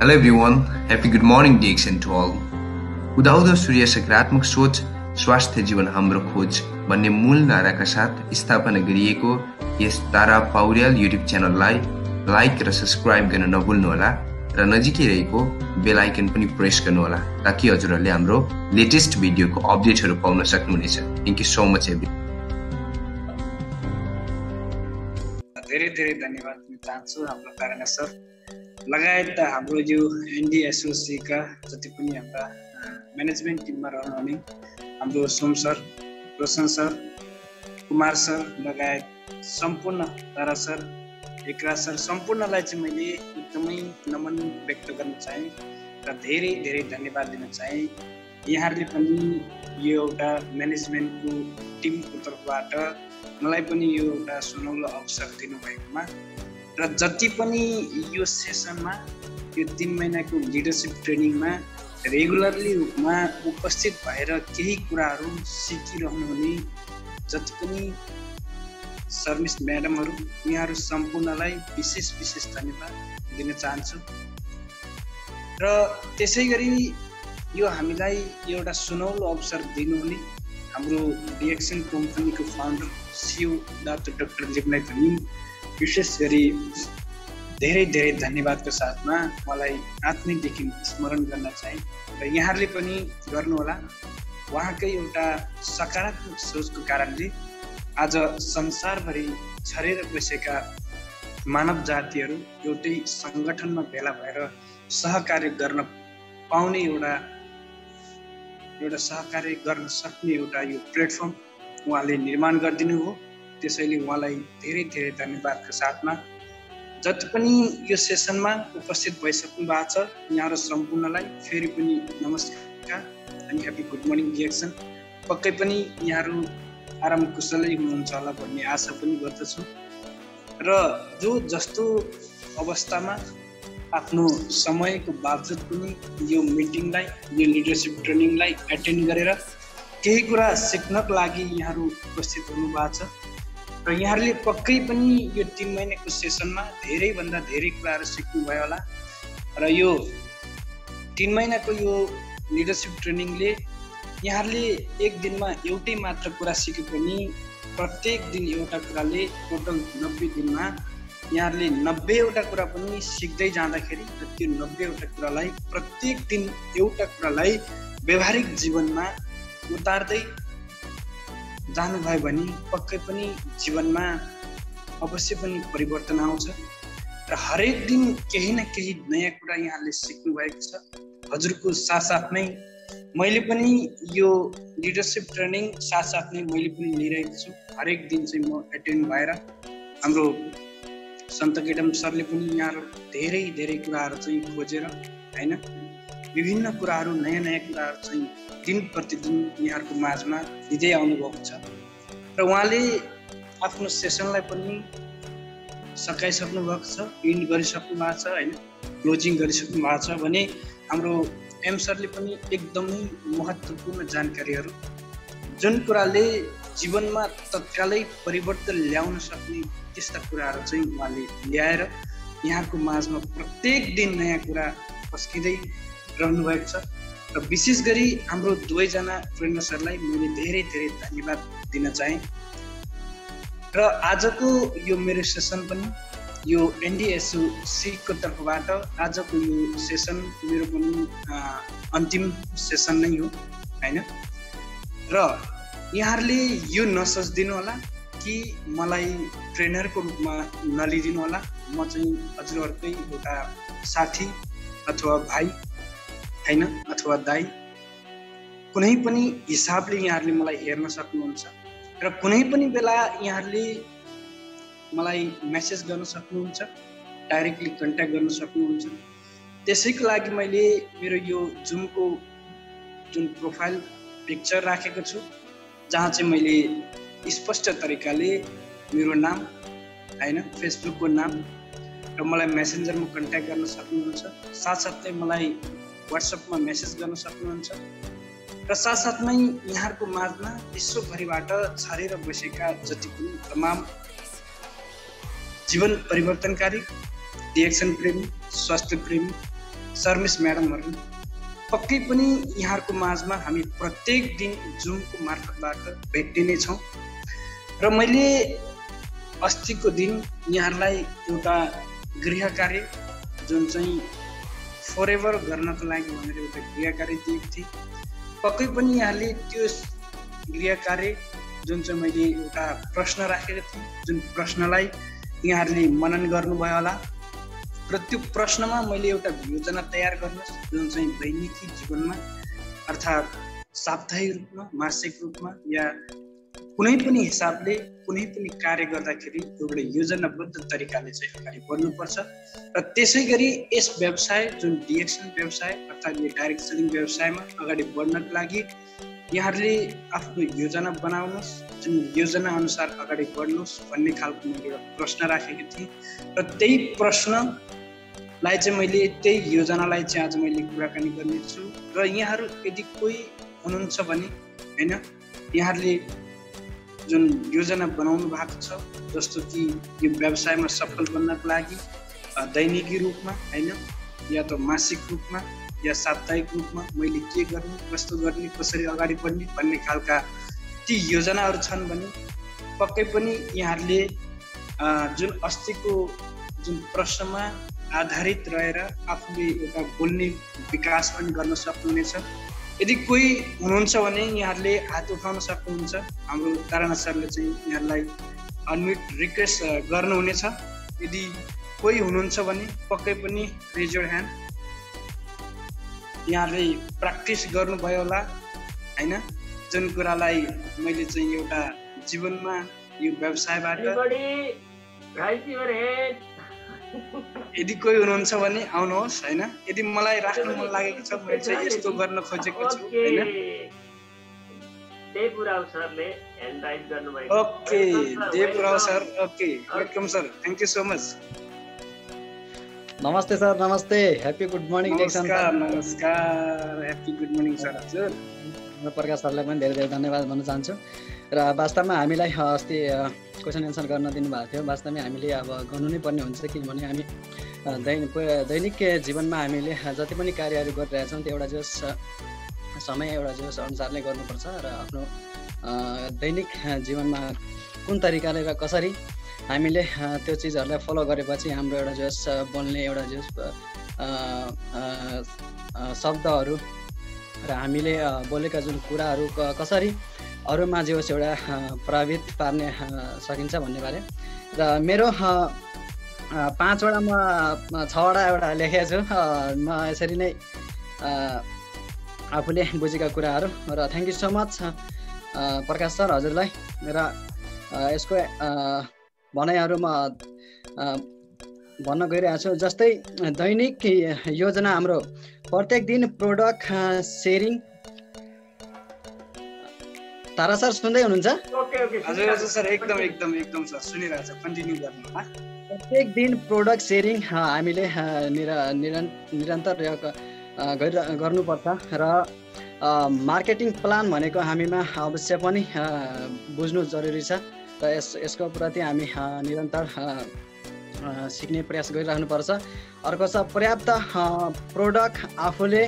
Hello everyone, happy good morning DXN to all. उदाउँदो सूर्य सकारात्मक सोच स्वास्थ्य जीवन हाम्रो खोज भन्ने मूल नाराका साथ स्थापना गरिएको यस तारा पौड्याल युट्युब च्यानललाई लाइक र सब्स्क्राइब गर्न नभुल्नुहोला र नजिकै रहेको बेल आइकन पनि प्रेस गर्नुहोला ताकि हजुरहरूले हाम्रो लेटेस्ट भिडियोको अपडेटहरू पाउन सक्नुहुनेछ। Thank you so much every. धेरै धेरै धन्यवाद दिन चाहन्छु हाम्रो तारा सर लगायत हाम्रो यो एनडीएसओसी का जति पनि हाम्रा म्यानेजमेन्ट टिममा रहनुहुने हाम्रो Som sir, Roshan sir, Kumar sir लगायत सम्पूर्ण तारा सर, एकरा सर सम्पूर्णलाई चाहिँ मैले एकदमै नमन व्यक्त गर्न चाहे र धेरै धेरै धन्यवाद दिन चाहे। यहाँहरूले पनि यो एउटा म्यानेजमेन्टको टिमको तर्फबाट मलाई पनि यो एउटा सुनौलो अवसर दिनुभएकोमा र जति पनि यो सेसनमा यो 3 महिनाको लिडरशिप ट्रेनिङमा रेगुलरली रूपमा उपस्थित भएर केही कुराहरू सिकिरहनु हुने जति पनि सर्भिस म्याडमहरू यहाँहरू सम्पूर्णलाई विशेष धन्यवाद दिन चाहन्छु। र त्यसै गरी यो हामीलाई एउटा सुनौलो अवसर दिनुहुने हाम्रो डिएक्सन कम्पनीको फाउन्डर सिइओ डाक्टर लिमलाई पनि विशेष गरी धेरै धेरै धन्यवादको साथमा मलाई आत्मीयदेखि स्मरण गर्न चाहे र यहाँहरूले पनि गर्नुहोला। उहाँकै एउटा सकारात्मक सोचको कारणले आज संसारभरि छरेर बसेका मानव जातिहरू एउटै सङ्गठनमा भेला भएर सहकार्य गर्न पाउने एउटा सहकार्य गर्न सक्ने एउटा यो प्लेटफर्म उहाँले निर्माण गरिदिनु हो। त्यसैले उहाँलाई धेरै धेरै धन्यवादका साथमा जति पनि यो सेसनमा उपस्थित भइसक्नु भएको छ यहाँहरू सम्पूर्णलाई फेरि पनि नमस्कार अनि ह्यापी गुड मर्निङ डिएक्सन। पक्कै पनि यहाँहरू आराम कुशलै हुनुहुन्छ होला भन्ने आशा पनि गर्दछु र जो जस्तो अवस्थामा आफ्नो समयको बावजुद पनि यो मिटिङलाई यो लिडरशिप ट्रेनिङलाई एटेन्ड गरेर केही कुरा सिक्नको लागि यहाँहरू उपस्थित हुनुभएको छ र यहाँहरूले पक्कै पनि यो 3 महिनाको सेसनमा धेरैभन्दा धेरै कुराहरू सिक्नुभयो होला र यो 3 महिनाको यो लिडरशिप ट्रेनिङले यहाँहरूले एक दिनमा एउटै मात्र कुरा सिके पनि प्रत्येक दिन एउटा कुराले टोटल 90 दिनमा यहाँहरूले 90वटा कुरा पनि सिक्दै जाँदाखेरि र त्यो 90वटा कुरालाई प्रत्येक दिन एउटा कुरालाई व्यवहारिक जीवनमा उतार्दै जानुभयो भने पक्कै पनि जीवनमा अवश्य पनि परिवर्तन आउँछ र हरेक दिन केही न केही नयाँ कुरा यहाँले सिक्नु भएको छ। हजुरको साथसाथमै मैले पनि यो लिडरशिप ट्रेनिङ साथसाथमै मैले पनि लिइरहेको छु। हरेक दिन चाहिँ म एटेन्ड भएर हाम्रो सन्त गेडम सरले पनि यहाँहरू धेरै धेरै कुराहरू चाहिँ खोजेर हैन विभिन्न कुराहरू नयाँ कुराहरू चाहिँ दिन प्रतिदिन यहाँहरूको माझमा दिँदै आउनुभएको छ र उहाँले आफ्नो सेसनलाई पनि सकाइसक्नु भएको छ, इन्ड गरिसक्नु भएको छ हैन, क्लोजिङ गरिसक्नु भएको छ भने हाम्रो एम सरले पनि एकदमै महत्त्वपूर्ण जानकारीहरू जुन कुराले जीवनमा तत्कालै परिवर्तन ल्याउन सक्ने त्यस्ता कुराहरू चाहिँ उहाँले ल्याएर यहाँको माझमा प्रत्येक दिन नयाँ कुरा पस्किँदै रहनु भएको छ र विशेष गरी हाम्रो दुवैजना ट्रेनर सरलाई मैले धेरै धेरै धन्यवाद दिन चाहे र आजको यो मेरो सेसन पनि यो एनडीएसओसी को तर्फबाट आजको यो सेसन मेरो पनि अन्तिम सेसन नै हो हैन र यहाँहरूले यो नसोच्दिनु होला कि मलाई ट्रेनरको रूपमा नलिदिनु होला। म चाहिँ हजुरहरूकै एउटा साथी अथवा भाइ हैन अथवा दाइ कुनै पनि हिसाबले यहाँहरूले मलाई हेर्न सक्नुहुन्छ र कुनै पनि बेला यहाँहरूले मलाई मेसेज गर्न सक्नुहुन्छ, डाइरेक्टली कन्ट्याक्ट गर्न सक्नुहुन्छ। त्यसैको लागि मैले मेरो यो जुमको जुन प्रोफाइल पिक्चर राखेको छु जहाँ चाहिँ मैले स्पष्ट तरिकाले मेरो नाम हैन फेसबुकको नाम र मलाई मेसेन्जरमा कन्ट्याक्ट गर्न सक्नुहुन्छ, साथसाथै मलाई व्हाट्सएपमा मेसेज गर्न सक्नुहुन्छ र साथसाथमै यहाँहरूको माझमा विश्वभरिबाट छरेर बसेका जति पनि तमाम जीवन परिवर्तनकारी डिएक्सन प्रेमी स्वास्थ्य प्रेमी शर्मिस म्याडमहरू पक्कै पनि यहाँहरूको माझमा हामी प्रत्येक दिन जुमको मार्फतबाट भेट्ने छौँ। र मैले अस्तिको दिन यहाँहरूलाई एउटा गृह कार्य जुन चाहिँ फरेभर गर्नको लागि भनेर एउटा गृह कार्य दिएको थिएँ। पक्कै पनि यहाँले त्यो गृह कार्य जुन चाहिँ मैले एउटा प्रश्न राखेको थिएँ, जुन प्रश्नलाई यहाँहरूले मनन गर्नुभयो होला र त्यो प्रश्नमा मैले एउटा योजना तयार गर्नुहोस् जुन चाहिँ दैनिकी जीवनमा अर्थात् साप्ताहिक रूपमा, मासिक रूपमा या कुनै पनि हिसाबले कुनै पनि कार्य गर्दाखेरि एउटा योजनाबद्ध तरिकाले चाहिँ अगाडि बढ्नुपर्छ। र त्यसै गरी यस व्यवसाय जुन डिएक्सन व्यवसाय अर्थात् यो डाइरेक्ट सेलिङ व्यवसायमा अगाडि बढ्नको लागि यहाँहरूले आफ्नो योजना बनाउनुहोस्, जुन योजना अनुसार अगाडि बढ्नुहोस् भन्ने खालको मैले एउटा प्रश्न राखेको थिएँ। र त्यही प्रश्नलाई चाहिँ मैले त्यही योजनालाई चाहिँ आज मैले कुराकानी गर्नेछु। र यहाँहरू यदि कोही हुनुहुन्छ भने होइन, यहाँहरूले जुन योजना बनाउनु भएको छ जस्तो कि यो व्यवसायमा सफल बन्नको लागि दैनिकी रूपमा होइन या त मासिक रूपमा या साप्ताहिक रूपमा मैले के गर्ने, कस्तो गर्ने, कसरी अगाडि बढ्ने भन्ने खालका ती योजनाहरू छन् भने पक्कै पनि यहाँहरूले जुन अस्तिको जुन प्रश्नमा आधारित रहेर आफूले एउटा बोल्ने विकास पनि गर्न सक्नुहुनेछ। यदि कोही हुनुहुन्छ भने यहाँहरूले हात उठाउन सक्नुहुन्छ। हाम्रो तारानाथ सरले चाहिँ यहाँलाई अनम्युट रिक्वेस्ट गर्नुहुनेछ। यदि कोही हुनुहुन्छ भने पक्कै पनि रेज योर ह्यान्ड। यहाँहरूले प्र्याक्टिस गर्नुभयो होला होइन, जुन कुरालाई मैले चाहिँ एउटा जीवनमा यो व्यवसायबाट यदि कोही हुनुहुन्छ भने आउनुहोस् होइन। यदि मलाई राख्न मन लागेको छ, मैले चाहिँ यस्तो गर्न खोजेको छु होइन। Okay Devrao sir, okay welcome sir, thank you so much. नमस्ते सर, नमस्ते, ह्याप्पी गुड मर्निङ। नमस्कार, ह्याप्पी गुड मर्निङ सर। हजुर प्रकाश सरलाई पनि धेरै धेरै धन्यवाद भन्न चाहन्छु। र वास्तवमा हामीलाई अस्ति क्वेसन एन्सर गर्न दिनुभएको थियो। वास्तवमा हामीले अब गर्नु नै पर्ने हुन्छ, किनभने हामी दैनिक जीवनमा हामीले जति पनि कार्यहरू गरिरहेछौँ त्यो एउटा जस समय एउटा जस अनुसारले गर्नुपर्छ। र आफ्नो दैनिक जीवनमा कुन तरिकाले र कसरी हामीले त्यो चिजहरूलाई फलो गरेपछि हाम्रो एउटा जस बोल्ने एउटा जस शब्दहरू र हामीले बोलेका जुन कुराहरू कसरी अरूमा जे होस् एउटा प्रभावित पार्ने सकिन्छ भन्ने बारे। र मेरो 5वटा म 6वटा एउटा लेखेको छु म यसरी नै आफूले बुझेका कुराहरू। र thank you so much Prakash sir हजुरलाई। र यसको भनाइहरू म भन्न गइरहेको छु। जस्तै दैनिक योजना हाम्रो प्रत्येक दिन प्रोडक्ट सेयरिङ। तारा सर सुन्दै हुनुहुन्छ? हजुर हजुर सर, एकदम एकदम एकदम सर सुनिरहेको छ, कन्टिन्यू गर्नु। प्रत्येक दिन प्रोडक्ट सेयरिङ हामीले निरन्तर गर्नुपर्छ। र मार्केटिङ प्लान भनेको हामीमा अवश्य पनि बुझ्नु जरुरी छ। र यसको प्रति हामी निरन्तर सिक्ने प्रयास गरिरहनुपर्छ। अर्को छ पर्याप्त प्रोडक्ट आफूले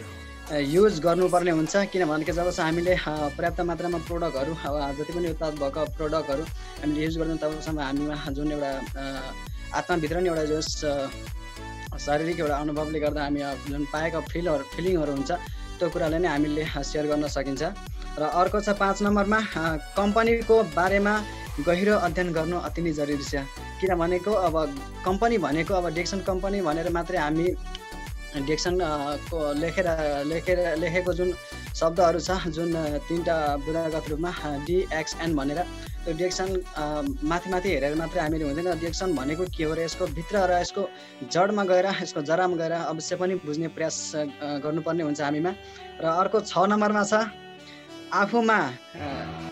युज गर्नुपर्ने हुन्छ, किनभने जबसम्म हामीले पर्याप्त मात्रामा प्रोडक्टहरू जति पनि उत्पाद भएको प्रोडक्टहरू हामीले युज गर्छौँ तबसम्म हामीमा जुन एउटा आत्माभित्र नै एउटा जस शारीरिक एउटा अनुभवले गर्दा हामी जुन पाएका फिलिङहरू हुन्छ त्यो कुरालाई नै हामीले सेयर गर्न सकिन्छ। र अर्को छ 5 नम्बरमा कम्पनीको बारेमा गहिरो अध्ययन गर्नु अति नै जरुरी छ। किनभनेको अब कम्पनी भनेको अब डिएक्सन कम्पनी भनेर मात्रै हामी डिएक्सन को लेखेको जुन शब्दहरू छ, जुन 3टा बुदागत रूपमा डिएक्सएन भनेर, त्यो डिएक्सन माथि हेरेर मात्रै हामीले हुँदैन। डिएक्सन भनेको के हो र यसको भित्र र यसको जडमा गएर यसको जरामा गएर अवश्य पनि बुझ्ने प्रयास गर्नुपर्ने हुन्छ हामीमा। र अर्को 6 नम्बरमा छ आफूमा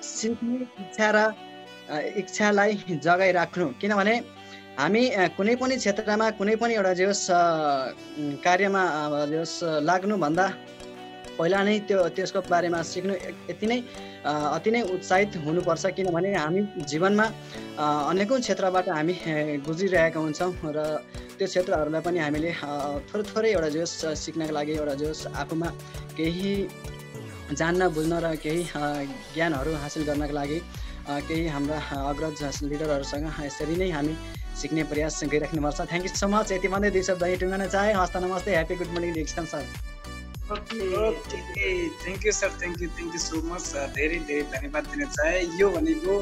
सिक्ने इच्छा र इच्छालाई जगाइराख्नु। किनभने हामी कुनै पनि क्षेत्रमा कुनै पनि एउटा जस कार्यमा जस लाग्नुभन्दा पहिला नै त्यसको बारेमा सिक्नु अति नै उत्साहित हुनुपर्छ, किनभने हामी जीवनमा अनेकौँ क्षेत्रबाट हामी गुज्रिरहेका हुन्छौँ र त्यो क्षेत्रहरूलाई पनि हामीले थोरै एउटा जोस सिक्नको लागि, एउटा जोस आफूमा केही जान्न बुझ्न र केही ज्ञानहरू हासिल गर्नका लागि केही हाम्रा अग्रज लिडरहरूसँग यसरी नै हामी सिक्ने प्रयास गरिराख्नुपर्छ। Thank you so much. यति भन्दै 2 शब्द यहीँ टुङ्गाउन चाहे। हस्त नमस्ते, ह्याप्पी गुड मर्निङ डिएक्सन sir. Thank you sir, thank you so much. धेरै धन्यवाद दिन चाहे। यो भनेको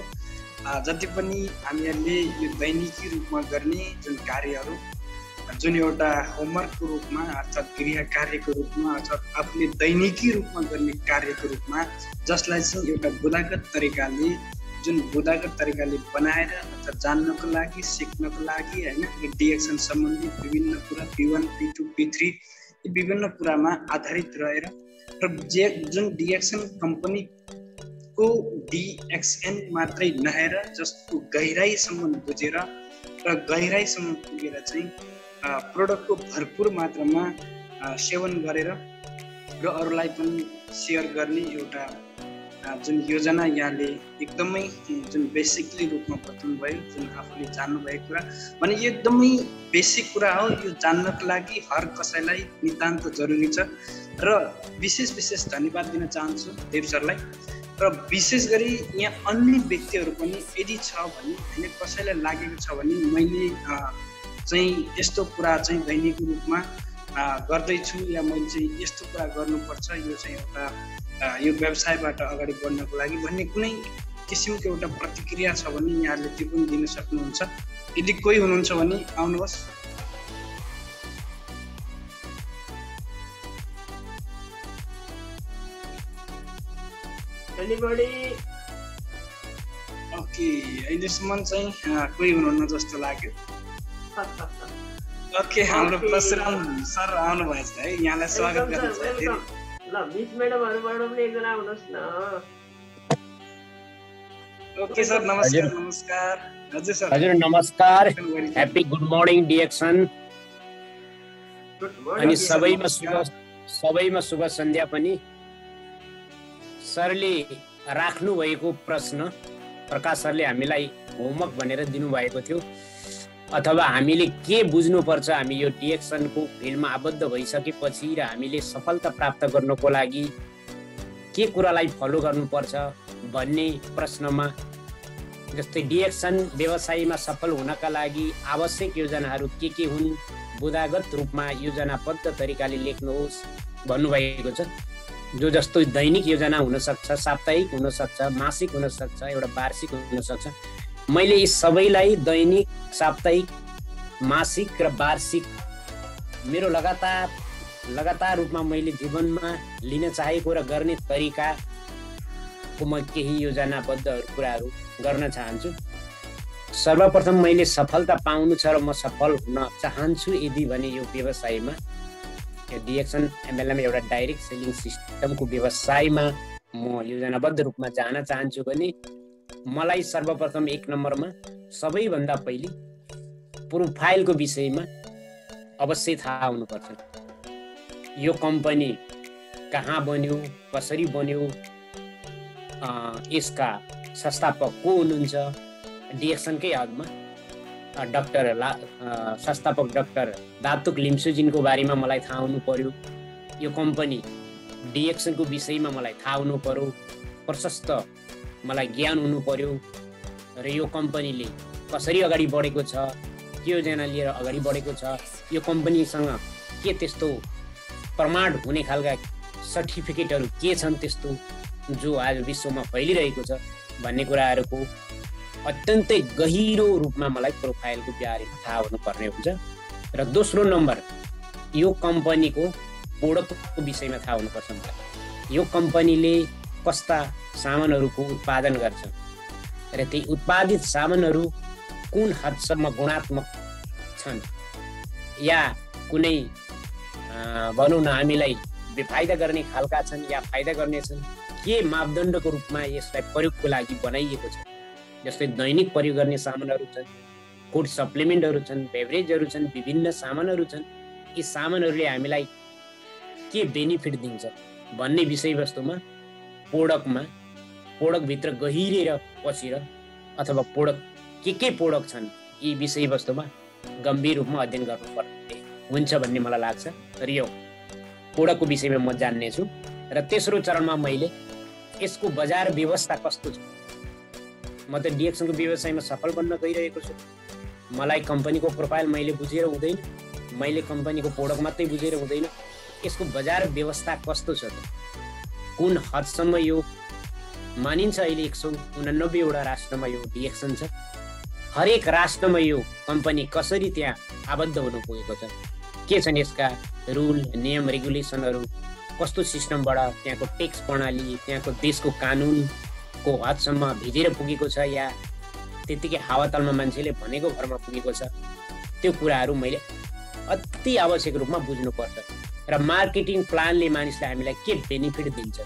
जति पनि हामीहरूले यो दैनिकी रूपमा गर्ने जुन कार्यहरू, जुन एउटा होमवर्कको रूपमा अर्थात् गृह कार्यको रूपमा अर्थात् आफूले दैनिकी रूपमा गर्ने कार्यको रूपमा, जसलाई चाहिँ एउटा बुदागत तरिकाले बनाएर अर्थात् जान्नको लागि, सिक्नको लागि होइन, डिएक्सन सम्बन्धी विभिन्न कुरा P1, P2, P3 यी विभिन्न कुरामा आधारित रहेर र जुन डिएक्सन कम्पनीको डिएक्सएन मात्रै नहेर जसको गहिराइसम्म बुझेर र गहिराइसम्म पुगेर चाहिँ प्रोडक्टको भरपुर मात्रामा सेवन गरेर र अरूलाई पनि सेयर गर्ने एउटा जुन योजना यहाँले एकदमै जुन बेसिकली रूपमा बताउनु भयो, जुन आफूले जान्नुभएको कुरा भने यो एकदमै बेसिक कुरा हो। यो जान्नको लागि हर कसैलाई नितान्त जरुरी छ र विशेष धन्यवाद दिन चाहन्छु देव सरलाई। र विशेष गरी यहाँ अन्य व्यक्तिहरू पनि यदि छ भने होइन, कसैलाई लागेको छ भने मैले चाहिँ यस्तो कुरा चाहिँ दैनिक रूपमा गर्दैछु या मैले चाहिँ यस्तो कुरा गर्नुपर्छ, यो चाहिँ एउटा यो व्यवसायबाट अगाडि बढ्नको लागि भन्ने कुनै किसिमको एउटा प्रतिक्रिया छ भने यहाँहरूले त्यो पनि दिन सक्नुहुन्छ। यदि कोही हुनुहुन्छ भने आउनुहोस्। ओके, अहिलेसम्म चाहिँ कोही हुनुहुन्न जस्तो लाग्यो। ओके, हाम्रो परशुराम सर आउनु भएछ है, यहाँलाई स्वागत गर्न चाहन्छु। ल मिस म्याडमहरुबाट पनि एकजना आउनुहोस् न। ओके सर, नमस्कार। हजुर सर। हजुर नमस्कार, ह्याप्पी गुड मर्निङ डिएक्सन। अनि सबैमा शुभ सन्ध्या पनि। सरले राख्नु भएको प्रश्न प्रकाश सरले हामीलाई होमवर्क भनेर दिनुभएको थियो, अथवा हामीले के बुझ्नुपर्छ हामी यो डिएक्सनको फिल्डमा आबद्ध भइसकेपछि र हामीले सफलता प्राप्त गर्नको लागि के कुरालाई फलो गर्नुपर्छ भन्ने प्रश्नमा, जस्तै डिएक्सन व्यवसायमा सफल हुनका लागि आवश्यक योजनाहरू के हुन्, बुदागत रूपमा योजनाबद्ध तरिकाले लेख्नुहोस् भन्नुभएको छ। जो जस्तो दैनिक योजना हुनसक्छ, साप्ताहिक हुनसक्छ, मासिक हुनसक्छ, एउटा वार्षिक हुनसक्छ। मैले यी सबैलाई दैनिक, साप्ताहिक, मासिक र वार्षिक मेरो लगातार रूपमा मैले जीवनमा लिन चाहेको र गर्ने तरिकाको म केही योजनाबद्ध कुराहरू गर्न चाहन्छु। सर्वप्रथम मैले सफलता पाउनु छ र म सफल हुन चाहन्छु यदि भने यो व्यवसायमा, यो डिएक्सन एमएलएम एउटा डाइरेक्ट सेलिङ सिस्टमको व्यवसायमा म योजनाबद्ध रूपमा जान चाहन्छु भने मलाई सर्वप्रथम 1 नम्बरमा सबैभन्दा पहिले प्रोफाइलको विषयमा अवश्य थाहा हुनुपर्छ। यो कम्पनी कहाँ बन्यो, कसरी बन्यो, यसका संस्थापक को हुनुहुन्छ, डिएक्सनकै हदमा संस्थापक डाक्टर दातुक लिम्सुजिनको बारेमा मलाई थाहा हुनु पर्यो। यो कम्पनी डिएक्सनको विषयमा मलाई थाहा हुनु पर्यो, प्रशस्त मलाई ज्ञान हुनु पर्यो र यो कम्पनीले कसरी अगाडि बढेको छ, के योजना लिएर अगाडि बढेको छ, यो कम्पनीसँग के त्यस्तो प्रमाण हुने खालका सर्टिफिकेटहरू के छन् त्यस्तो जो आज विश्वमा फैलिरहेको छ भन्ने कुराहरूको अत्यन्तै गहिरो रूपमा मलाई प्रोफाइलको बारेमा थाहा हुनुपर्ने हुन्छ। र दोस्रो नम्बर यो कम्पनीको प्रोडक्टको विषयमा थाहा हुनुपर्छ मलाई। यो कम्पनीले कस्ता सामानहरूको उत्पादन गर्छ र ती उत्पादित सामानहरू कुन हदसम्म गुणात्मक छन् या कुनै भनौँ न हामीलाई बेफाइदा गर्ने खालका छन् या फाइदा गर्ने छन्, के मापदण्डको रूपमा यसलाई प्रयोगको लागि बनाइएको छ। जस्तै दैनिक प्रयोग गर्ने सामानहरू छन्, फुड सप्लिमेन्टहरू छन्, बेभरेजहरू छन्, विभिन्न सामानहरू छन्। यी सामानहरूले हामीलाई के बेनिफिट दिन्छ, भन्ने विषयवस्तुमा प्रोडक्टभित्र गहिरेर पसेर अथवा प्रोडक्ट के प्रोडक्ट छन् यी विषयवस्तुमा गम्भीर रूपमा अध्ययन गर्नुपर्ने हुन्छ भन्ने मलाई लाग्छ। र यो प्रोडक्टको विषयमा म जान्ने छु। र तेस्रो चरणमा मैले यसको बजार व्यवस्था कस्तो छ, म त डिएक्सनको व्यवसायमा सफल बन्न गइरहेको छु। मलाई कम्पनीको प्रोफाइल मैले बुझेर हुँदैन, मैले कम्पनीको प्रोडक्ट मात्रै बुझेर हुँदैन, यसको बजार व्यवस्था कस्तो छ त, कुन हदसम्म यो मानिन्छ। अहिले 189 वटा राष्ट्रमा यो डिएक्सन छ। हरेक राष्ट्रमा यो कम्पनी कसरी त्यहाँ आबद्ध हुनु पुगेको छ, के छन् यसका रुल नियम रेगुलेसनहरू, कस्तो सिस्टमबाट त्यहाँको ट्याक्स प्रणाली, त्यहाँको देशको कानुनको हदसम्म भिजेर पुगेको छ या त्यतिकै हावातालमा मान्छेले भनेको भरमा पुगेको छ, त्यो कुराहरू मैले अति आवश्यक रूपमा बुझ्नुपर्छ। र मार्केटिङ प्लानले मानिसलाई हामीलाई के बेनिफिट दिन्छ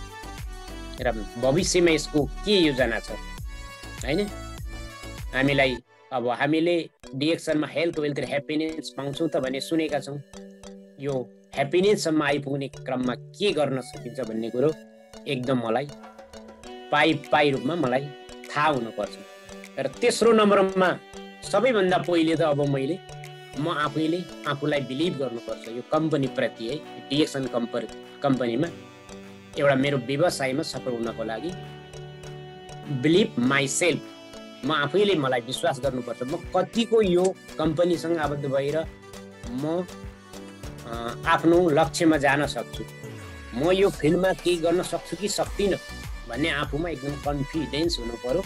र भविष्यमा यसको के योजना छ हैन। हामीले डिएक्सनमा हेल्थ वेल्थ र ह्याप्पिनेस पाउँछौँ त भने सुनेका छौँ। यो ह्याप्पिनेससम्म आइपुग्ने क्रममा के गर्न सकिन्छ भन्ने कुरो एकदम मलाई पाइ रूपमा मलाई थाहा हुनुपर्छ। र तेस्रो नम्बरमा सबैभन्दा पहिले त अब म आफूलाई बिलिभ गर्नुपर्छ यो कम्पनीप्रति है। डिएक्सन कम्पनीमा एउटा मेरो व्यवसायमा सफल हुनको लागि बिलिभ माइसेल्फ, म आफैले मलाई विश्वास गर्नुपर्छ म कतिको यो कम्पनीसँग आबद्ध भएर म आफ्नो लक्ष्यमा जान सक्छु, म यो फिल्डमा केही गर्न सक्छु कि सक्दिनँ भन्ने आफूमा एकदम कन्फिडेन्स हुनु पर्यो।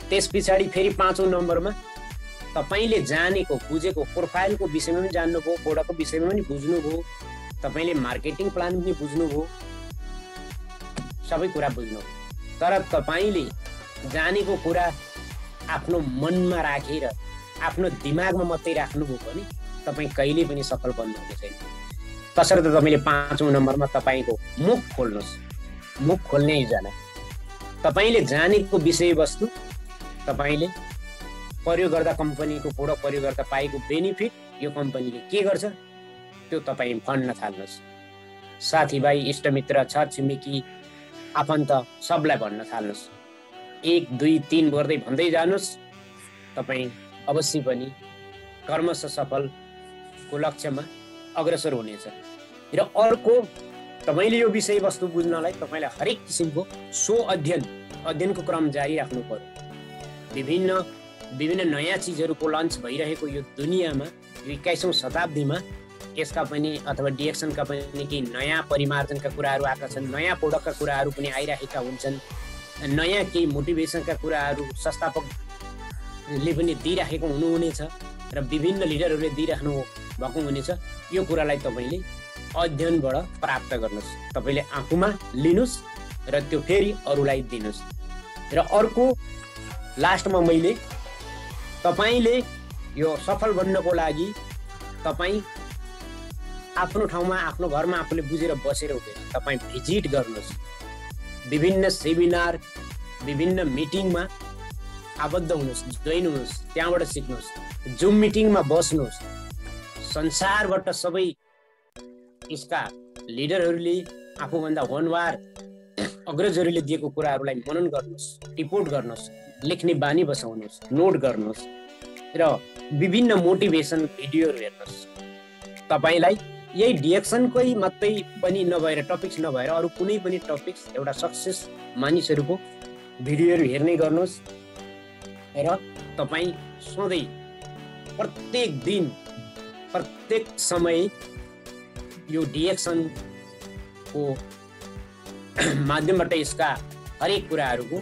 त्यस पछाडि फेरि 5औं नम्बरमा तपाईँले जानेको बुझेको प्रोफाइलको विषयमा पनि जान्नुभयो, प्रोडक्टको विषयमा पनि बुझ्नुभयो, तपाईँले मार्केटिङ प्लान पनि बुझ्नुभयो, सबै कुरा बुझ्नुभयो। तर तपाईँले जानेको कुरा आफ्नो मनमा राखेर आफ्नो दिमागमा मात्रै राख्नुभयो भने तपाईँ कहिले पनि सफल बन्नुहुने छैन। तसर्थ तपाईँले 5औं नम्बरमा तपाईँको मुख खोल्नुहोस्, मुख खोल्ने योजना। तपाईँले जानेको विषयवस्तु तपाईँले प्रयोग गर्दा कम्पनीको प्रोडक्ट प्रयोग गर्दा पाएको बेनिफिट, यो कम्पनीले के गर्छ त्यो तपाईँ भन्न थाल्नुहोस्। साथीभाइ इष्टमित्र छरछिमेकी आफन्त सबलाई भन्न थाल्नुहोस्। 1 2 3 गर्दै भन्दै जानुहोस्, तपाईँ अवश्य पनि कर्मश सफलको लक्ष्यमा अग्रसर हुनेछ। र अर्को तपाईँले यो विषयवस्तु बुझ्नलाई तपाईँलाई हरेक किसिमको अध्ययनको क्रम जारी राख्नु पर्यो। विभिन्न नयाँ चिजहरूको लन्च भइरहेको यो दुनियाँमा, यो 21औं शताब्दीमा यसका पनि अथवा डिएक्सनका पनि केही नयाँ परिमार्जनका कुराहरू आएका छन्, नयाँ प्रोडक्टका कुराहरू पनि आइरहेका हुन्छन्, नयाँ केही मोटिभेसनका कुराहरू संस्थापकले पनि दिइराखेको हुनुहुनेछ र विभिन्न लिडरहरूले दिइराख्नु भएको हुनेछ। यो कुरालाई तपाईँले अध्ययनबाट प्राप्त गर्नुहोस्, तपाईँले आफूमा लिनुहोस् र त्यो फेरि अरूलाई दिनुहोस्। र अर्को लास्टमा मैले तपाईँले यो सफल बन्नको लागि तपाईँ आफ्नो ठाउँमा आफ्नो घरमा आफूले बुझेर बसेर हुँदैन, तपाईँ भिजिट गर्नुहोस्, विभिन्न सेमिनार विभिन्न मिटिङमा आबद्ध हुनुहोस्, जोइन हुनुहोस्, त्यहाँबाट सिक्नुहोस्, जुम मिटिङमा बस्नुहोस्, संसारबाट सबै यसका लिडरहरूले आफूभन्दा वनवार अग्रजहरूले दिएको कुराहरूलाई मनन गर्नुहोस्, रिपोर्ट गर्नुहोस्, लेख्ने बानी बसाउनुहोस्, नोट गर्नुहोस् र विभिन्न मोटिभेसन भिडियोहरू हेर्नुहोस्। तपाईँलाई यही डिएक्सनकै मात्रै पनि नभएर टपिक्स नभएर अरू कुनै पनि टपिक्स एउटा सक्सेस मानिसहरूको भिडियोहरू हेर्ने गर्नुहोस् र तपाईँ सधैँ प्रत्येक दिन प्रत्येक समय यो डिएक्सनको माध्यमबाट यसका हरेक कुराहरूको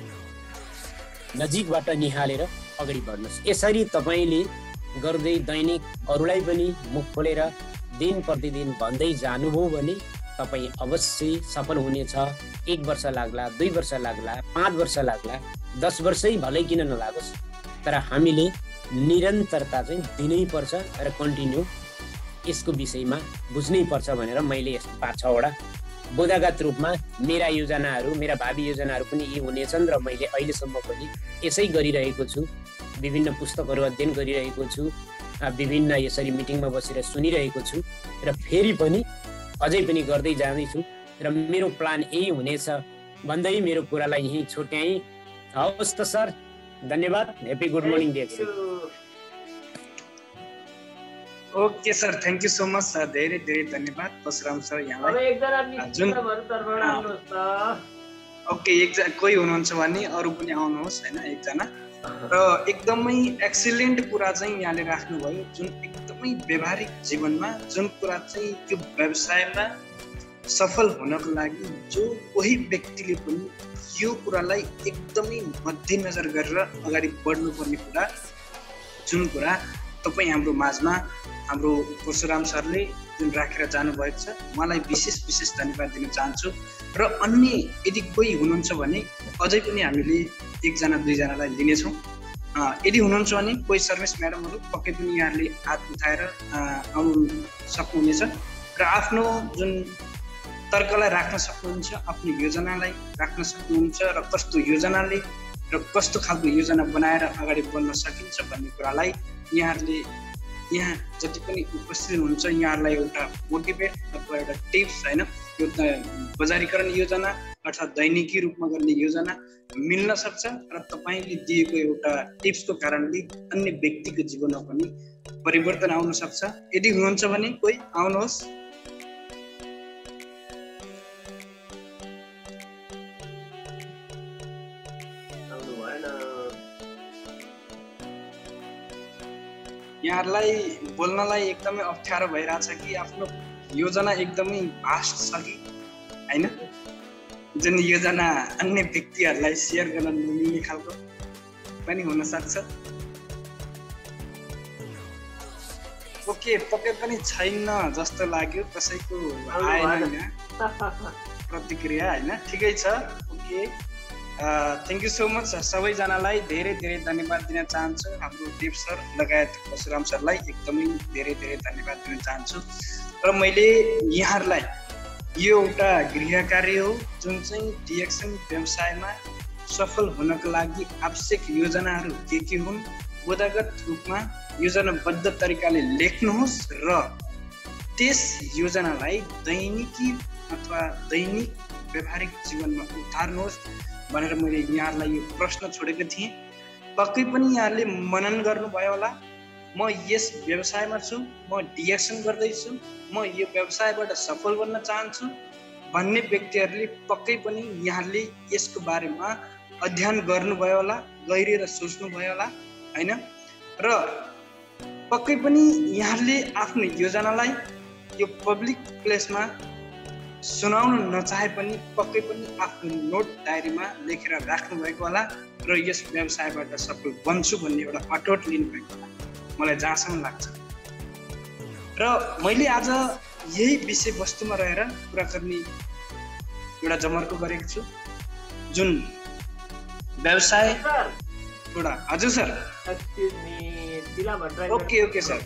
नजिकबाट निहालेर अगाडि बढ्नुहोस्। यसरी तपाईँले गर्दै दैनिक अरूलाई पनि मुख खोलेर दिन प्रतिदिन भन्दै जानुभयो भने तपाईँ अवश्य सफल हुनेछ। 1 वर्ष लाग्ला, 2 वर्ष लाग्ला, 5 वर्ष लाग्ला, 10 वर्षै भलै किन नलागोस्, तर हामीले निरन्तरता चाहिँ दिनै पर्छ र कन्टिन्यू यसको विषयमा बुझ्नै पर्छ भनेर मैले यस्तो 5-6 वटा बोधागत रूपमा मेरा योजनाहरू, मेरा भावी योजनाहरू पनि यी हुनेछन् र मैले अहिलेसम्म पनि यसै गरिरहेको छु। विभिन्न पुस्तकहरू अध्ययन गरिरहेको छु, विभिन्न यसरी मिटिङमा बसेर सुनिरहेको छु र फेरि पनि अझै पनि गर्दै जाँदैछु। र मेरो प्लान यही हुनेछ भन्दै मेरो कुरालाई यही छुट्याएँ। हवस् त सर, धन्यवाद। Happy good morning DXN. Okay sir, thank you so much sir, धेरै धेरै धन्यवाद परशुराम सर यहाँलाई। ओके, एकजना कोही हुनुहुन्छ भने अरू पनि आउनुहोस् होइन, एकजना। र एकदमै एक्सिलेन्ट कुरा चाहिँ यहाँले राख्नुभयो, जुन एकदमै व्यवहारिक जीवनमा जुन कुरा चाहिँ त्यो व्यवसायमा सफल हुनको लागि जो कोही व्यक्तिले पनि यो कुरालाई एकदमै मध्यनजर गरेर अगाडि बढ्नुपर्ने कुरा, जुन कुरा तपाईँ हाम्रो माझमा हाम्रो परशुराम सरले जुन राखेर जानुभएको छ, उहाँलाई विशेष धन्यवाद दिन चाहन्छु। र अन्य यदि कोही हुनुहुन्छ भने अझै पनि हामीले एकजना दुईजनालाई लिनेछौँ। यदि हुनुहुन्छ भने कोही सर्भिस म्याडमहरू पक्कै पनि यहाँहरूले हात उठाएर आउनु सक्नुहुनेछ र आफ्नो जुन तर्कलाई राख्न सक्नुहुन्छ, आफ्नो योजनालाई राख्न सक्नुहुन्छ र कस्तो योजनाले र कस्तो खालको योजना बनाएर अगाडि बढ्न सकिन्छ भन्ने कुरालाई यहाँहरूले यहाँ जति पनि उपस्थित हुनुहुन्छ यहाँहरूलाई एउटा मोटिभेट अथवा एउटा टिप्स होइन, यो बजारीकरण योजना अर्थात् दैनिकी रूपमा गर्ने योजना मिल्न सक्छ र तपाईँले दिएको एउटा टिप्सको कारणले अन्य व्यक्तिको जीवनमा पनि परिवर्तन आउन सक्छ। यदि हुनुहुन्छ भने कोही आउनुहोस्। यहाँहरूलाई बोल्नलाई एकदमै अप्ठ्यारो भइरहेछ कि आफ्नो योजना एकदमै भास्ट छ कि होइन, जुन योजना अन्य व्यक्तिहरूलाई सेयर गर्न नमिल्ने खालको पनि हुन सक्छ। ओके, पक्कै पनि छैन जस्तो लाग्यो, कसैको आएन प्रतिक्रिया होइन, ठिकै छ। Okay, thank you so much सबैजनालाई धेरै धेरै धन्यवाद दिन चाहन्छु। हाम्रो देव सर लगायत परशुराम सरलाई एकदमै धेरै धेरै धन्यवाद दिन चाहन्छु। र मैले यहाँहरूलाई यो एउटा गृह कार्य हो जुन चाहिँ डिएक्सन व्यवसायमा सफल हुनको लागि आवश्यक योजनाहरू के हुन् बोधागत रूपमा योजनाबद्ध तरिकाले लेख्नुहोस् र त्यस योजनालाई दैनिकी अथवा दैनिक व्यवहारिक जीवनमा उतार्नुहोस् भनेर मैले यहाँहरूलाई यो प्रश्न छोडेको थिएँ। पक्कै पनि यहाँहरूले मनन गर्नुभयो होला, म यस व्यवसायमा छु, म डिएक्सन गर्दैछु, म यो व्यवसायबाट सफल बन्न चाहन्छु भन्ने व्यक्तिहरूले पक्कै पनि यहाँहरूले यसको बारेमा अध्ययन गर्नुभयो होला, गहिरिएर सोच्नुभयो होला होइन। र पक्कै पनि यहाँहरूले आफ्नो योजनालाई यो पब्लिक प्लेसमा सुनाउन नचाहे पनि पक्कै पनि आफ्नो नोट डायरीमा लेखेर राख्नुभएको होला र यस व्यवसायबाट सफल बन्छु भन्ने एउटा अटोट लिनुभएको होला, मलाई जहाँसम्म लाग्छ। र मैले आज यही विषयवस्तुमा रहेर कुरा गर्ने एउटा जमर्को गरेको छु, जुन व्यवसाय एउटा। हजुर sir. Okay sir.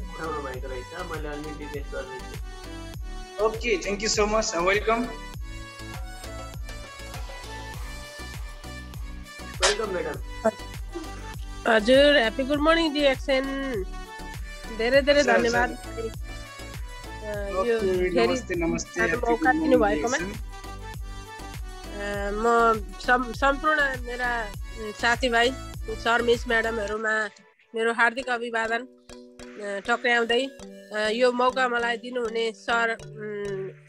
Okay, thank you so much, welcome. हजुर, ह्याप्पी गुड मर्निङ डिएक्सन। धेरै धेरै धन्यवाद यो मौका दिनुभएकोमा। म सम्पूर्ण मेरा साथीभाइ सर मिस म्याडमहरूमा मेरो हार्दिक अभिवादन टक्राउँदै यो मौका मलाई दिनुहुने सर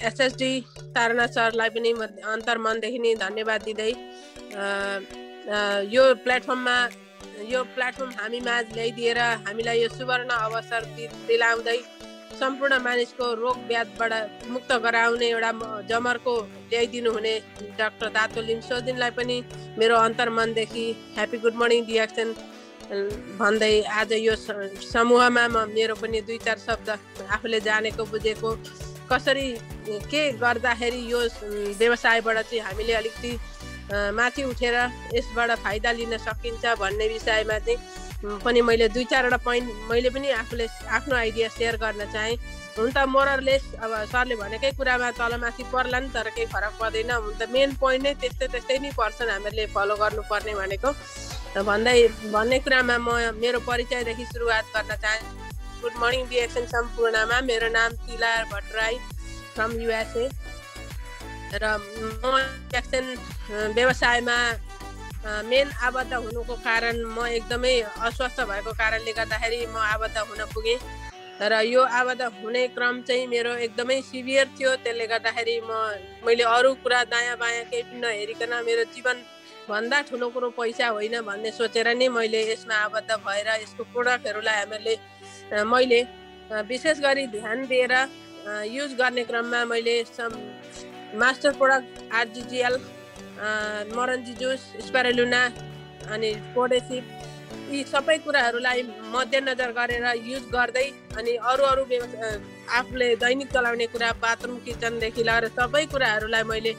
एसएसडी तारनाथ सरलाई पनि म अन्तर्मनदेखि नै धन्यवाद दिँदै यो प्लेटफर्म हामी माझ ल्याइदिएर हामीलाई यो सुवर्ण अवसर दिलाउँदै सम्पूर्ण मानिसको रोग व्याधबाट मुक्त गराउने एउटा जमर्को ल्याइदिनु हुने डाक्टर दातो लिम्सोदिनलाई पनि मेरो अन्तर्मनदेखि ह्याप्पी गुड मर्निङ डिएक्सन भन्दै आज यो समूहमा मेरो पनि 2-4 शब्द आफूले जानेको बुझेको कसरी के गर्दाखेरि यो व्यवसायबाट चाहिँ हामीले अलिकति माथि उठेर यसबाट फाइदा लिन सकिन्छ भन्ने विषयमा चाहिँ पनि मैले 2-4 वटा पोइन्ट मैले पनि आफूले आफ्नो आइडिया सेयर गर्न चाहेँ। हुन त मोरलेस अब सरले भनेकै कुरामा तलमाथि पर्ला नि, तर केही फरक पर्दैन। हुन त मेन पोइन्ट नै त्यस्तै नै पर्छन् हामीहरूले फलो गर्नुपर्ने भनेको भन्ने कुरामा म मेरो परिचयदेखि सुरुवात गर्न चाहे। गुड मर्निङ डिएक्सन सम्पूर्णमा मेरो नाम तिला भट्टराई फ्रम युएसए र म एक्सन व्यवसायमा मेन आबद्ध हुनुको कारण म एकदमै अस्वस्थ भएको कारणले गर्दाखेरि म आबद्ध हुन पुगेँ र यो आबद्ध हुने क्रम चाहिँ मेरो एकदमै सिभियर थियो। त्यसले गर्दाखेरि मैले अरू कुरा दायाँ बायाँ केही नहेरिकन मेरो जीवन भन्दा ठुलो कुरो पैसा होइन भन्ने सोचेर नै मैले यसमा आबद्ध भएर यसको प्रोडक्टहरूलाई मैले विशेष गरी ध्यान दिएर युज गर्ने क्रममा मैले मास्टर प्रोडक्ट आरजिजिएल, मरन्जी जुस, स्पाइरुलिना अनि पोडेसिप यी सबै कुराहरूलाई मध्यनजर गरेर युज गर्दै अनि अरू आफूले दैनिक चलाउने कुरा बाथरुम किचनदेखि लिएर सबै कुराहरूलाई मैले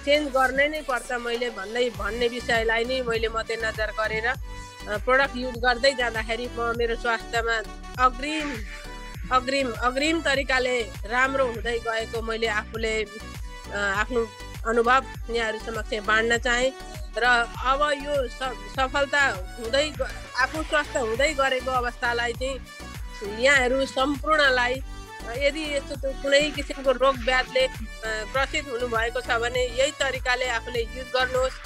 चेन्ज गर्नै नै पर्छ मैले भन्ने विषयलाई नै मैले मध्यनजर गरेर प्रोडक्ट युज गर्दै जाँदाखेरि मेरो स्वास्थ्यमा अग्रिम तरिकाले राम्रो हुँदै गएको मैले आफूले आफ्नो अनुभव यहाँहरू समक्ष बाँड्न चाहेँ र अब यो सफलता हुँदै आफू स्वस्थ हुँदै गरेको अवस्थालाई चाहिँ यहाँहरू सम्पूर्णलाई यदि यस्तो कुनै किसिमको रोग व्याधले ग्रसित हुनुभएको छ भने यही तरिकाले आफूले युज गर्नुहोस्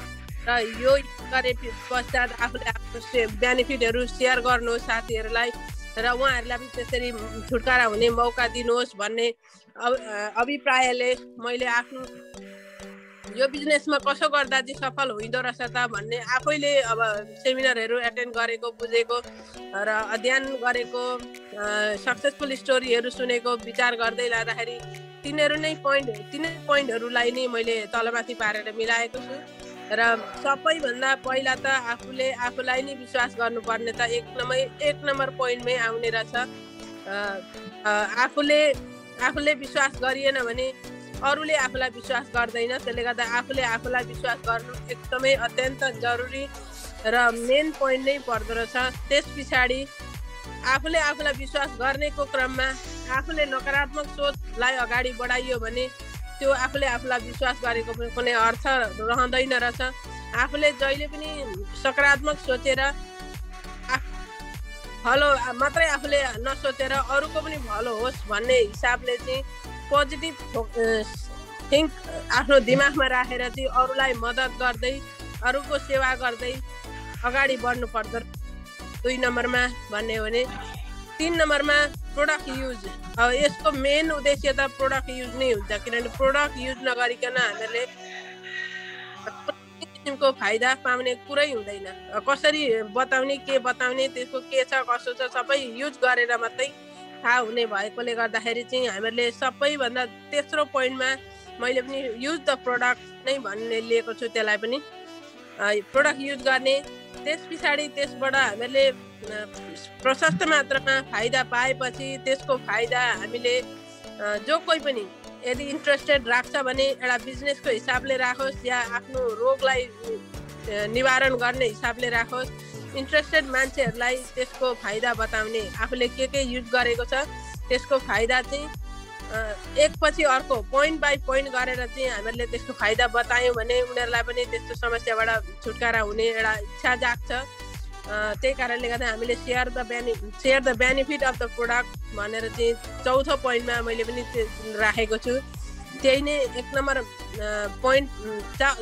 र यो गरे पश्चात आफूले आफ्नो बेनिफिटहरू सेयर गर्नुहोस् साथीहरूलाई र उहाँहरूलाई पनि त्यसरी छुटकारा हुने मौका दिनुहोस् भन्ने अभिप्रायले मैले आफ्नो यो बिजनेसमा कसो गर्दा चाहिँ सफल हुँदो रहेछ त भन्ने आफैले अब सेमिनारहरू एटेन्ड गरेको बुझेको र अध्ययन गरेको सक्सेसफुल स्टोरीहरू सुनेको विचार गर्दै लाँदाखेरि तिनै पोइन्टहरूलाई नै मैले तलमाथि पारेर मिलाएको छु र सबैभन्दा पहिला त आफूलाई नै विश्वास गर्नुपर्ने त एक नम्बर पोइन्टमै आउने रहेछ। आफूले विश्वास गरिएन भने अरूले आफूलाई विश्वास गर्दैन। त्यसले गर्दा आफूले आफूलाई विश्वास गर्नु एकदमै अत्यन्त जरुरी र मेन पोइन्ट नै पर्दो रहेछ। त्यस पछाडि आफूले आफूलाई विश्वास गर्नेको क्रममा आफूले नकारात्मक सोचलाई अगाडि बढाइयो भने त्यो आफूले आफूलाई विश्वास गरेको कुनै अर्थ रहँदैन रहेछ। आफूले जहिले पनि सकारात्मक सोचेर भलो मात्रै आफूले नसोचेर अरूको पनि भलो होस् भन्ने हिसाबले चाहिँ पोजिटिभ थिङ्क आफ्नो दिमागमा राखेर चाहिँ अरूलाई मद्दत गर्दै अरूको सेवा गर्दै अगाडि बढ्नु पर्छ 2 नम्बरमा भन्ने हो भने। 3 नम्बरमा प्रोडक्ट युज। अब यसको मेन उद्देश्य त प्रोडक्ट युज नै हुन्छ किनभने प्रोडक्ट युज नगरिकन हामीले किसिमको फाइदा पाउने कुरै हुँदैन। कसरी बताउने के बताउने त्यसको के छ कसो छ सबै युज गरेर मात्रै थाहा हुने भएकोले गर्दाखेरि चाहिँ हामीले सबैभन्दा तेस्रो पोइन्टमा मैले पनि युज द प्रोडक्ट नै भन्ने लिएको छु। त्यसलाई पनि प्रोडक्ट युज गर्ने त्यस पछाडि त्यसबाट हामीले प्रशस्त मात्रामा फाइदा पाएपछि त्यसको फाइदा हामीले जो कोही पनि यदि इन्ट्रेस्टेड राख्छ भने एउटा बिजनेसको हिसाबले राखोस् या आफ्नो रोगलाई निवारण गर्ने हिसाबले राखोस्। इन्ट्रेस्टेड मान्छेहरूलाई त्यसको फाइदा बताउने आफूले के युज गरेको छ त्यसको फाइदा चाहिँ एकपछि अर्को पोइन्ट बाई पोइन्ट गरेर चाहिँ हामीले त्यसको फाइदा बतायौँ भने उनीहरूलाई पनि त्यस्तो समस्याबाट छुटकारा हुने एउटा इच्छा जाग्छ। त्यही कारणले गर्दा हामीले share the benefit of the product भनेर चाहिँ चौथो पोइन्टमा मैले पनि राखेको छु। त्यही नै 1 नम्बर पोइन्ट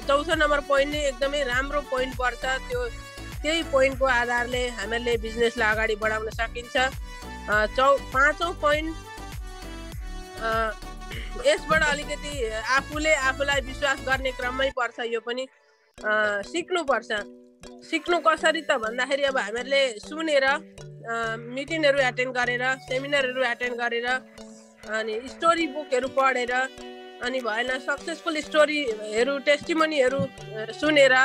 चौथो नम्बर पोइन्ट नै एकदमै राम्रो पोइन्ट पर्छ। त्यही पोइन्टको आधारले हामीले बिजनेसलाई अगाडि बढाउन सकिन्छ। पाँचौँ पोइन्ट यसबाट अलिकति आफूले आफूलाई विश्वास गर्ने क्रममै पर्छ। यो पनि सिक्नु कसरी त भन्दाखेरि अब हामीहरूले सुनेर मिटिङहरू एटेन्ड गरेर सेमिनारहरू एटेन्ड गरेर अनि स्टोरी बुकहरू पढेर अनि भएन सक्सेसफुल स्टोरीहरू टेस्टिमोनीहरू सुनेर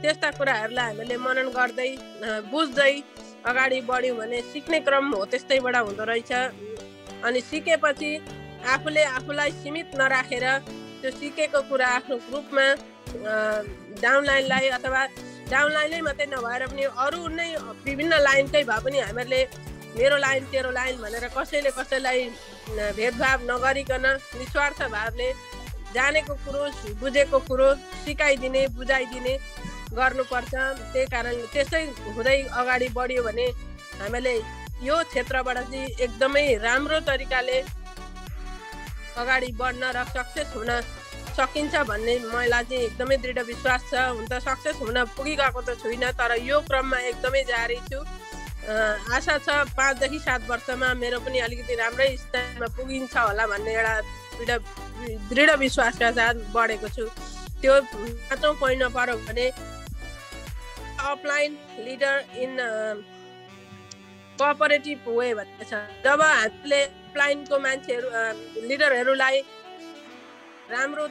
त्यस्ता कुराहरूलाई हामीले मनन गर्दै बुझ्दै अगाडि बढ्यौँ भने सिक्ने क्रम हो त्यस्तैबाट हुँदो रहेछ। अनि सिकेपछि आफूले आफूलाई सीमित नराखेर त्यो सिकेको कुरा आफ्नो ग्रुपमा डाउनलाइनलाई अथवा डाउनलाइनै मात्रै नभएर पनि अरू नै विभिन्न लाइनकै भए पनि हामीहरूले मेरो लाइन तेरो लाइन भनेर कसैलाई भेदभाव नगरिकन निस्वार्थ भावले जानेको कुरो बुझेको कुरो सिकाइदिने बुझाइदिने गर्नुपर्छ। त्यही कारणले त्यसै हुँदै अगाडि बढ्यो भने हामीले यो क्षेत्रबाट चाहिँ एकदमै राम्रो तरिकाले अगाडि बढ्न र सक्सेस हुन सकिन्छ भन्ने मलाई चाहिँ एकदमै दृढ विश्वास छ। हुन त सक्सेस हुन पुगिगएको त छुइनँ, तर यो क्रममा एकदमै जारी छु। आशा छ 5 देखि 7 वर्षमा मेरो पनि अलिकति राम्रै स्थानमा पुगिन्छ होला भन्ने एउटा दृढ विश्वासका साथ बढेको छु। त्यो 5औं पोइन्टमा पऱ्यो भने upline leader in cooperative way भन्ने छ। जब हामीले अपलाइनको मान्छेहरू लिडरहरूलाई राम्रो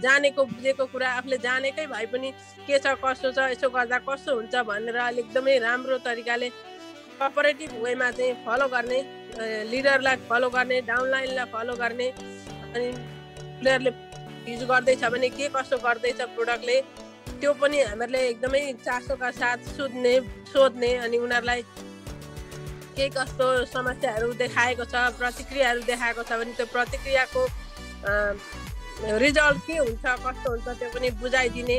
जानेको बुझेको कुरा आफूले जानेकै भए पनि के छ कसो छ यसो गर्दा कस्तो हुन्छ भनेर एकदमै राम्रो तरिकाले कोअपरेटिभ वेमा चाहिँ फलो गर्ने, लिडरलाई फलो गर्ने, डाउनलाइनलाई फलो गर्ने, अनि लिडरले युज गर्दैछ भने के कसो गर्दैछ प्रोडक्टले त्यो पनि हामीहरूले एकदमै चासोका साथ सोध्ने अनि उनीहरूलाई के कस्तो समस्याहरू देखाएको छ, प्रतिक्रियाहरू देखाएको छ भने त्यो प्रतिक्रियाको रिजल्ट के हुन्छ कस्तो हुन्छ त्यो पनि बुझाइदिने।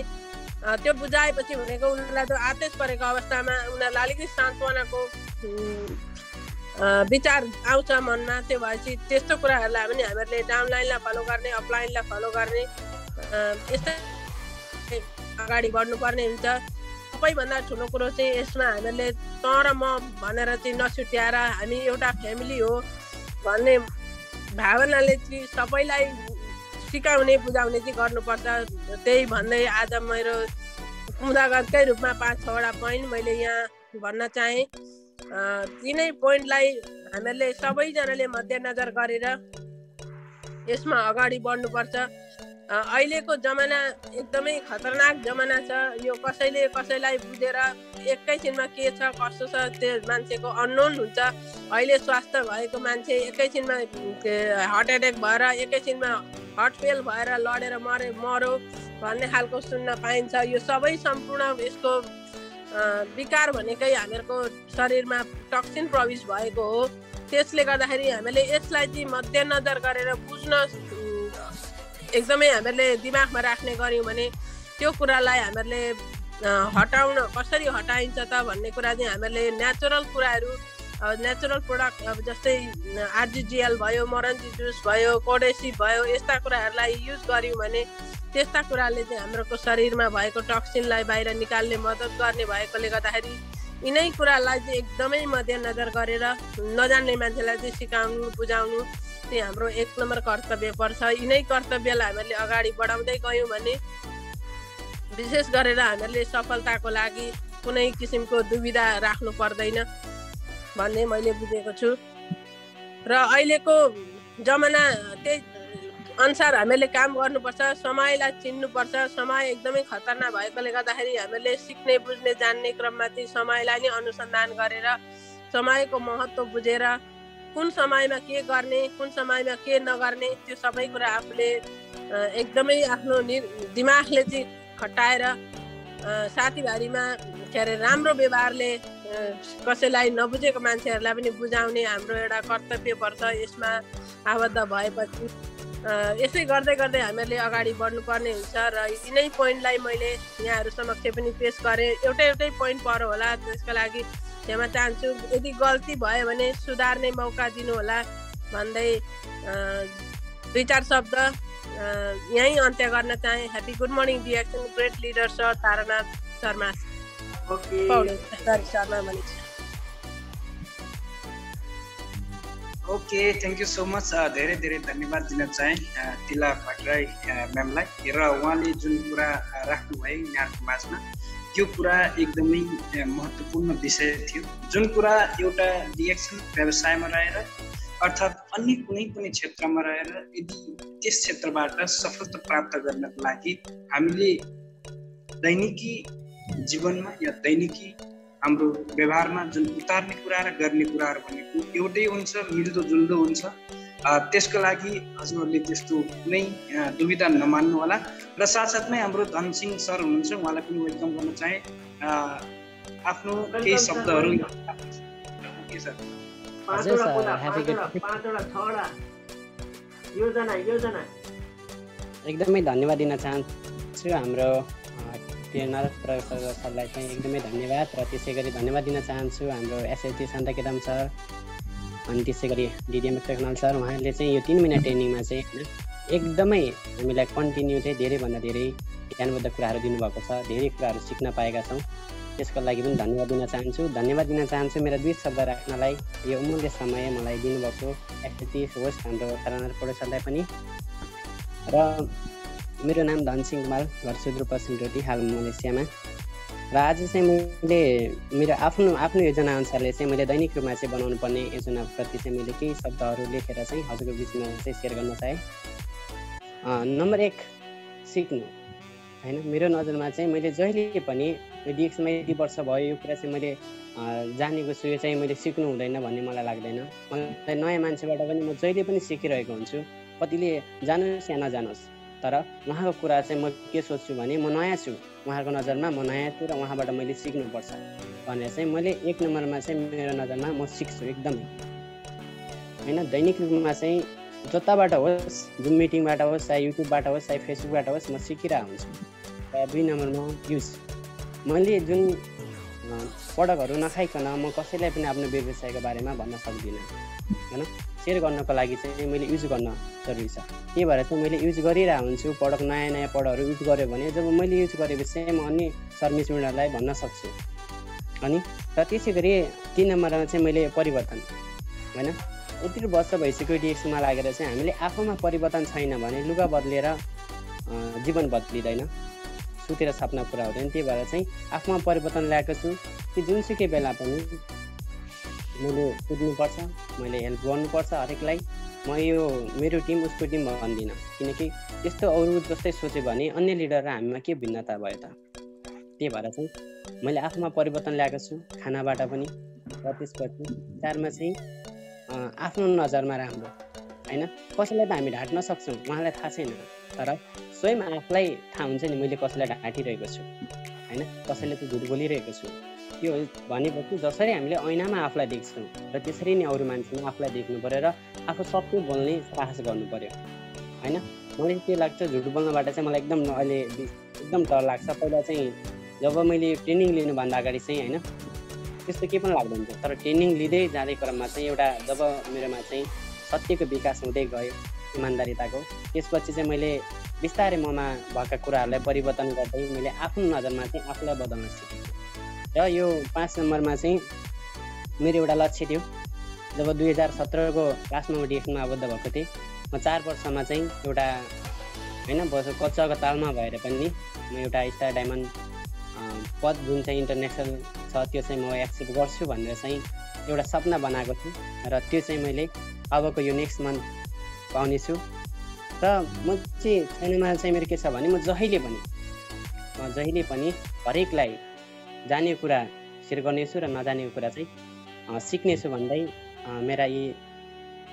त्यो बुझाएपछि भनेको उनीहरूलाई त आदेश परेको अवस्थामा उनीहरूलाई अलिकति सान्त्वनाको विचार आउँछ मनमा। त्यो भएपछि त्यस्तो कुराहरूलाई पनि हामीहरूले डाउनलाइनलाई फलो गर्ने, अपलाइनलाई फलो गर्ने, यस्तै अगाडि बढ्नुपर्ने हुन्छ। सबैभन्दा ठुलो कुरो चाहिँ यसमा हामीहरूले त र म भनेर चाहिँ नछुट्याएर हामी एउटा फ्यामिली हो भन्ने भावनाले चाहिँ सबैलाई सिकाउने बुझाउने चाहिँ गर्नुपर्छ। त्यही भन्दै आज मेरो मुदागतकै रूपमा 5-6 वटा पोइन्ट मैले यहाँ भन्न चाहेँ। तिनै पोइन्टलाई हामीहरूले सबैजनाले मध्यनजर गरेर यसमा अगाडि बढ्नुपर्छ। अहिलेको जमाना एकदमै खतरनाक जमाना छ। यो कसैले कसैलाई बुझेर एकैछिनमा के छ कसो छ त्यो मान्छेको अननोन हुन्छ। अहिले स्वास्थ्य भएको मान्छे एकैछिनमा हार्ट एट्याक भएर एकैछिनमा हार्ट फेल भएर लडेर मर्यो भन्ने खालको सुन्न पाइन्छ। यो सबै सम्पूर्ण यसको विकार भनेकै हामीहरूको शरीरमा टक्सिन प्रवेश भएको हो। त्यसले गर्दाखेरि हामीले यसलाई चाहिँ मध्यनजर गरेर बुझ्न एकदमै हामीहरूले दिमागमा राख्ने गऱ्यौँ भने त्यो कुरालाई हामीहरूले हटाउन कसरी हटाइन्छ त भन्ने कुरा चाहिँ हामीहरूले नेचुरल कुराहरू, नेचुरल प्रोडक्ट अब जस्तै आरजिजिएल भयो, मरन्जी जुस भयो, कोडेसी भयो, यस्ता कुराहरूलाई युज गऱ्यौँ भने त्यस्ता कुराले चाहिँ हाम्रो शरीरमा भएको टक्सिनलाई बाहिर निकाल्ने मद्दत गर्ने भएकोले गर्दाखेरि यिनै कुरालाई चाहिँ एकदमै मध्यनजर गरेर नजान्ने मान्छेलाई चाहिँ सिकाउनु बुझाउनु चाहिँ हाम्रो 1 नम्बर कर्तव्य पर्छ। यिनै कर्तव्यलाई हामीहरूले अगाडि बढाउँदै गयौँ भने विशेष गरेर हामीहरूले सफलताको लागि कुनै किसिमको दुविधा राख्नु पर्दैन भन्ने मैले बुझेको छु। र अहिलेको जमाना त्यही अनुसार हामीहरूले काम गर्नुपर्छ, समयलाई चिन्नुपर्छ। समय एकदमै खतरनाक भएकोले गर्दाखेरि हामीहरूले सिक्ने बुझ्ने जान्ने क्रममा चाहिँ समयलाई नै अनुसन्धान गरेर समयको महत्त्व बुझेर कुन समयमा के गर्ने कुन समयमा के नगर्ने त्यो सबै कुरा आफूले एकदमै आफ्नो दिमागले चाहिँ खटाएर साथीभाइमा के अरे राम्रो व्यवहारले कसैलाई नबुझेको मान्छेहरूलाई पनि बुझाउने हाम्रो एउटा कर्तव्य पर्छ। यसमा आबद्ध भएपछि यसै गर्दै गर्दै हामीहरूले अगाडि बढ्नुपर्ने हुन्छ। र यिनै पोइन्टलाई मैले यहाँहरू समक्ष पनि पेस गरेँ। एउटै पोइन्ट पर्यो होला, त्यसको लागि क्षमा चाहन्छु। यदि गल्ती भयो भने सुधार्ने मौका दिनु होला भन्दै 2-4 शब्द यहीँ अन्त्य गर्न चाहे। Happy good morning DXN great leader sir Taranath Sharma. Okay, thank you so much. धेरै धेरै धन्यवाद दिन चाहे तिला भट्टराई म्यामलाई। र उहाँले जुन कुरा राख्नुभयो यहाँहरूको माझमा त्यो कुरा एकदमै महत्त्वपूर्ण विषय थियो। जुन कुरा एउटा डिएक्सन व्यवसायमा रहेर अर्थात् अन्य कुनै पनि क्षेत्रमा रहेर यदि त्यस क्षेत्रबाट सफलता प्राप्त गर्नको लागि हामीले दैनिकी जीवनमा या दैनिकी हाम्रो व्यवहारमा जुन उतार्ने कुरा र गर्ने कुराहरू भनेको एउटै हुन्छ, मिल्दोजुल्दो हुन्छ। त्यसको लागि हजुरहरूले त्यस्तो कुनै दुविधा नमान्नु होला। र साथसाथमै हाम्रो धनसिंह सर हुनुहुन्छ, उहाँलाई पनि वेलकम गर्न चाहे। आफ्नो केही शब्दहरू के सर? एकदमै धन्यवाद दिन चाहन्छु हाम्रो ट्रेनर प्रोफेसर सरलाई चाहिँ एकदमै धन्यवाद। र त्यसै गरी धन्यवाद दिन चाहन्छु हाम्रो एसएलटी शान्ता केदाम सर अनि त्यसै गरी डिडिएम टेक्नोल सर। उहाँहरूले चाहिँ यो 3 महिना ट्रेनिङमा चाहिँ एकदमै हामीलाई कन्टिन्यू चाहिँ धेरैभन्दा धेरै ज्ञानबद्ध कुराहरू दिनुभएको छ, धेरै कुराहरू सिक्न पाएका छौँ। त्यसको लागि पनि धन्यवाद दिन चाहन्छु। धन्यवाद दिन चाहन्छु मेरा 2 शब्द राख्नलाई, यो अमूल्य समय मलाई दिनुभएको एसएटी होस्ट हाम्रो तारानाथ प्रोडक्सनलाई पनि। र मेरो नाम धनसिंह कुमार, घर सुदूरपश्चिम डोटी, हाल मलेसियामा। र आज चाहिँ मैले मेरो आफ्नो योजना अनुसारले चाहिँ मैले दैनिक रूपमा चाहिँ बनाउनु पर्ने योजनाप्रति चाहिँ मैले केही शब्दहरू लेखेर चाहिँ हजुरको बिचमा चाहिँ सेयर गर्न चाहेँ। नम्बर 1, सिक्नु होइन। मेरो नजरमा चाहिँ मैले जहिले पनि डिएक्समा यति वर्ष भयो यो कुरा चाहिँ मैले जानेको छु, यो चाहिँ मैले सिक्नु हुँदैन भन्ने मलाई लाग्दैन। मलाई नयाँ मान्छेबाट पनि म जहिले पनि सिकिरहेको हुन्छु। कतिले जानुहोस् या नजानुहोस्, तर उहाँको कुरा चाहिँ म के सोच्छु भने म नयाँ छु, उहाँको नजरमा म नयाँ छु र उहाँबाट मैले सिक्नुपर्छ भनेर चाहिँ मैले 1 नम्बरमा चाहिँ मेरो नजरमा म सिक्छु एकदमै होइन। दैनिक रूपमा चाहिँ जताबाट होस्, जुम मिटिङबाट होस्, चाहे युट्युबबाट होस्, चाहे फेसबुकबाट होस्, म सिकिरहेको हुन्छु। र 2 नम्बरमा युज, मैले जुन प्रडक्टहरू नखाइकन म कसैलाई पनि आफ्नो व्यवसायको बारेमा भन्न सक्दिनँ होइन। सेयर गर्नको लागि चाहिँ मैले युज गर्न जरुरी छ। त्यही भएर चाहिँ मैले युज गरिरहेको हुन्छु। प्रडक्ट नयाँ प्रडक्टहरू युज गऱ्यो भने जब मैले युज गरेपछि चाहिँ म अन्य सर्भिसहरूलाई भन्न सक्छु। अनि र त्यसै गरी 3 नम्बरमा चाहिँ मैले परिवर्तन होइन। यति वर्ष भइसक्यो डिएक्समा लागेर चाहिँ हामीले आफूमा परिवर्तन छैन भने लुगा बदलेर जीवन बदलिँदैन, सुतेर सपना पुरा हुँदैन। त्यही भएर चाहिँ आफूमा परिवर्तन ल्याएको छु कि जुनसुकै बेला पनि मैले कुद्नुपर्छ, मैले हेल्प गर्नुपर्छ हरेकलाई। म यो मेरो टिम उसको टिम भन्दिनँ, किनकि त्यस्तो अरू जस्तै सोच्यो भने अन्य लिडर र हामीमा के भिन्नता भयो त। त्यही भएर चाहिँ मैले आफूमा परिवर्तन ल्याएको छु, खानाबाट पनि। र त्यसपछि 4मा चाहिँ आफ्नो नजरमा राम्रो होइन। कसैलाई त हामी ढाँट्न सक्छौँ, उहाँलाई थाहा छैन, तर स्वयं आफूलाई थाहा हुन्छ नि मैले कसैलाई ढाँटिरहेको छु होइन, कसैले त झुट बोलिरहेको छु। त्यो भनेपछि जसरी हामीले ऐनामा आफूलाई देख्छौँ र त्यसरी नै अरू मान्छेमा आफूलाई देख्नु पऱ्यो र आफू सबै बोल्ने साहस गर्नु पऱ्यो होइन। मलाई के लाग्छ, झुट बोल्नबाट चाहिँ मलाई एकदम अहिले एकदम डर लाग्छ। पहिला चाहिँ जब मैले ट्रेनिङ लिनुभन्दा अगाडि चाहिँ होइन त्यस्तो केही पनि लाग्दैन थियो, तर ट्रेनिङ लिँदै जाँदै क्रममा चाहिँ एउटा जब मेरोमा चाहिँ सत्यको विकास हुँदै गयो, इमान्दारिताको, त्यसपछि चाहिँ मैले बिस्तारै ममा भएका कुराहरूलाई परिवर्तन गर्दै मैले आफ्नो नजरमा चाहिँ आफूलाई बदल्न सिकेँ। र यो 5 नम्बरमा चाहिँ मेरो एउटा लक्ष्य थियो। जब 2017को लास्टमा म डिएक्समा आबद्ध भएको थिएँ, म 4 वर्षमा चाहिँ एउटा होइन कच्चाको तालमा भएर पनि म एउटा स्टार डायमन्ड पद जुन चाहिँ इन्टरनेसनल छ त्यो चाहिँ म एक्सेप्ट गर्छु भनेर चाहिँ एउटा सपना बनाएको छु। र त्यो चाहिँ मैले अबको यो नेक्स्ट मन्थ पाउनेछु। र म चाहिँ छैनमा चाहिँ मेरो के छ भने म जहिले पनि हरेकलाई जाने कुरा सेयर गर्नेछु र नजानेको कुरा चाहिँ सिक्नेछु भन्दै मेरा यी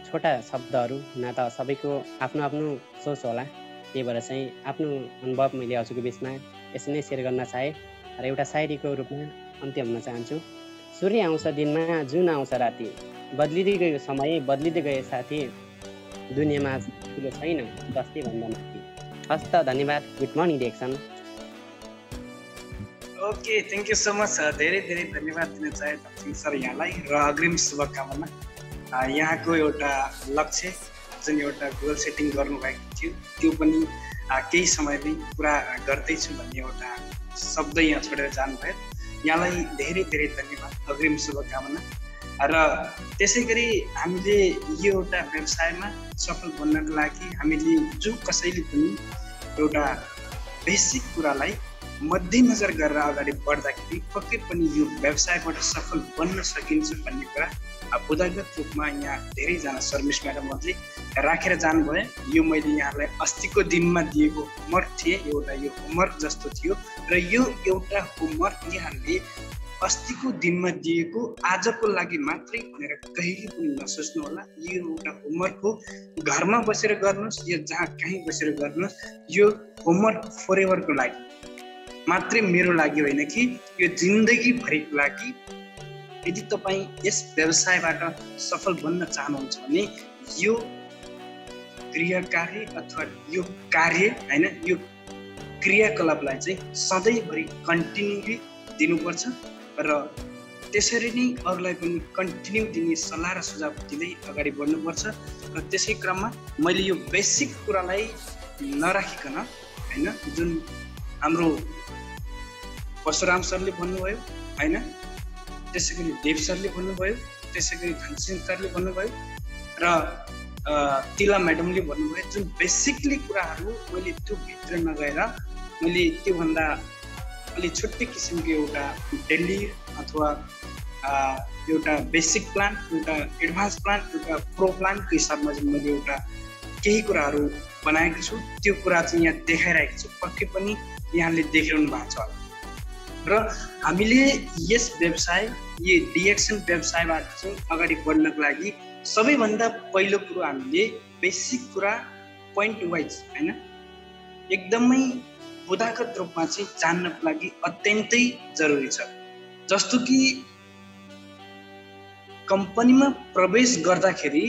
छोटा शब्दहरू, न त सबैको आफ्नो आफ्नो सोच होला, त्यही भएर चाहिँ आफ्नो अनुभव मैले हजुरको बिचमा यसरी नै सेयर गर्न चाहेँ। र एउटा शायरीको रूपमा अन्त्य हुन चाहन्छु। सूर्य आउँछ दिनमा, जुन आउँछ राति, बदलिँदै गयो समय, बदलिँदै गए साथी, दुनियाँमा ठुलो छैन जस्तै भन्दा माथि। हस्त धन्यवाद। Good morning DXN. Okay, thank you so much. धेरै धेरै धन्यवाद दिन चाहे धनसिंह सर यहाँलाई र अग्रिम शुभकामना। यहाँको एउटा लक्ष्य जुन एउटा गोल सेटिङ गर्नुभएको थियो त्यो पनि केही समयमै पुरा गर्दैछु भन्ने एउटा शब्द यहाँ छोडेर जानुभयो। यहाँलाई धेरै धेरै धन्यवाद, अग्रिम शुभकामना। र त्यसै गरी हामीले यो एउटा व्यवसायमा सफल बन्नको लागि हामीले जो कसैले पनि एउटा बेसिक कुरालाई मध्यनजर गरेर अगाडि बढ्दाखेरि पक्कै पनि यो व्यवसायबाट सफल बन्न सकिन्छ भन्ने कुरा बुदागत रूपमा यहाँ धेरैजना सर्भिस म्याडमहरूले राखेर जानुभयो। यो मैले यहाँलाई अस्तिको दिनमा दिएको होमवर्क थिएँ, एउटा यो होमवर्क जस्तो थियो र यो एउटा होमवर्क यहाँले अस्तिको दिनमा दिएको आजको लागि मात्रै भनेर कहिले पनि नसोच्नु होला। यो एउटा होमवर्क हो, घरमा बसेर गर्नुहोस् या जहाँ कहीँ बसेर गर्नुहोस्। यो होमवर्क फर एभरको लागि मात्रै, मेरो लागि होइन कि यो जिन्दगीभरिको लागि। यदि तपाईँ यस व्यवसायबाट सफल बन्न चाहनुहुन्छ भने यो क्रियाकारी अथवा यो कार्य होइन यो क्रियाकलापलाई चाहिँ सधैँभरि कन्टिन्युली दिनुपर्छ। र त्यसरी नै अरूलाई पनि कन्टिन्यू दिने सल्लाह र सुझाव दिँदै अगाडि बढ्नुपर्छ। र त्यसै क्रममा मैले यो बेसिक कुरालाई नराखिकन होइन, जुन हाम्रो परशुराम सरले भन्नुभयो होइन, त्यसै गरी देव सरले भन्नुभयो, त्यसै गरी धनसिंह सरले भन्नुभयो र तिला म्याडमले भन्नुभयो, जुन बेसिकली कुराहरू मैले त्यो भित्र नगएर मैले त्योभन्दा अलि छुट्टै किसिमको एउटा डेली अथवा एउटा बेसिक प्लान, एउटा एडभान्स प्लान, एउटा प्रो प्लानको हिसाबमा चाहिँ मैले एउटा केही कुराहरू बनाएको छु। त्यो कुरा चाहिँ यहाँ देखाइरहेको छु, पक्कै पनि यहाँले देखिरहनु भएको छ होला। र हामीले यस व्यवसाय, यो डिएक्सन व्यवसायबाट चाहिँ अगाडि बढ्नको लागि सबैभन्दा पहिलो कुरो हामीले बेसिक कुरा पोइन्ट वाइज होइन, एकदमै बुदागत रूपमा चाहिँ जान्नको लागि अत्यन्तै जरुरी छ। जस्तो कि कम्पनीमा प्रवेश गर्दाखेरि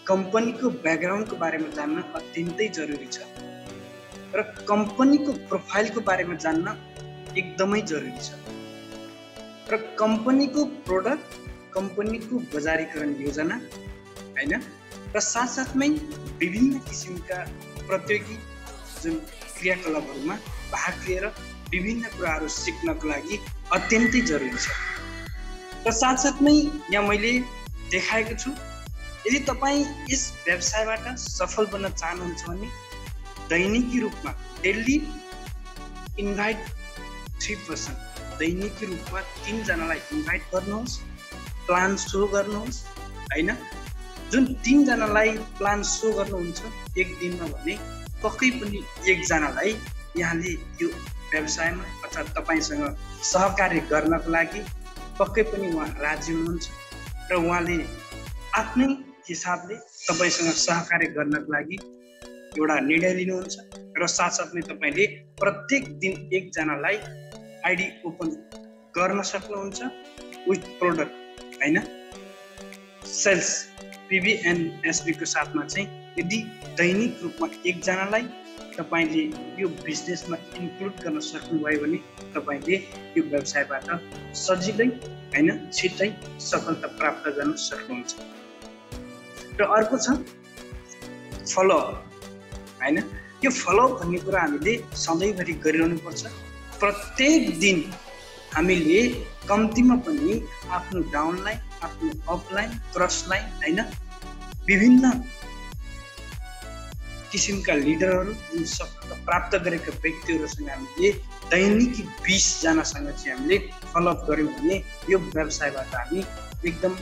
कम्पनीको ब्याकग्राउन्डको बारेमा जान्न अत्यन्तै जरुरी छ र कम्पनीको प्रोफाइलको बारेमा जान्न एकदमै जरुरी छ र कम्पनीको प्रोडक्ट, कम्पनीको बजारीकरण योजना होइन र साथसाथमै विभिन्न किसिमका प्रतियोगी जुन क्रियाकलापहरूमा भाग लिएर विभिन्न कुराहरू सिक्नको लागि अत्यन्तै जरुरी छ। र साथसाथमै यहाँ मैले देखाएको छु, यदि तपाईँ यस व्यवसायबाट सफल बन्न चाहनुहुन्छ भने दैनिकी रूपमा डेली इन्भाइट 3 पर्सन, दैनिकी रूपमा 3 जनालाई इन्भाइट गर्नुहोस्, प्लान सो गर्नुहोस् होइन। जुन 3 जनालाई प्लान सो गर्नुहुन्छ एक दिनमा भने पक्कै पनि 1 जनालाई यहाँले यो व्यवसायमा अथवा तपाईँसँग सहकार्य गर्नको लागि पक्कै पनि उहाँ राजी हुनुहुन्छ र उहाँले आफ्नै हिसाबले तपाईँसँग सहकार्य गर्नको लागि एउटा निर्णय लिनुहुन्छ र साथसाथमै तपाईँले प्रत्येक दिन 1 जनालाई आइडी ओपन गर्न सक्नुहुन्छ विथ प्रोडक्ट होइन, सेल्स पिबी एन्ड एसबीको साथमा चाहिँ यदि दैनिक रूपमा 1 जनालाई तपाईँले यो बिजनेसमा इन्क्लुड गर्न सक्नुभयो भने तपाईँले यो व्यवसायबाट सजिलै होइन छिट्टै सफलता प्राप्त गर्न सक्नुहुन्छ। र अर्को छ फलोअप होइन। यो फलोअप भन्ने कुरा हामीले सधैँभरि गरिरहनुपर्छ। प्रत्येक दिन हामीले कम्तीमा पनि आफ्नो डाउनलाइन, आफ्नो अपलाइन, क्रसलाइन होइन विभिन्न किसिमका लिडरहरू जुन सफलता प्राप्त गरेका व्यक्तिहरूसँग हामीले दैनिकी 20 जनासँग चाहिँ हामीले फलोअप गऱ्यौँ भने यो व्यवसायबाट हामी एकदम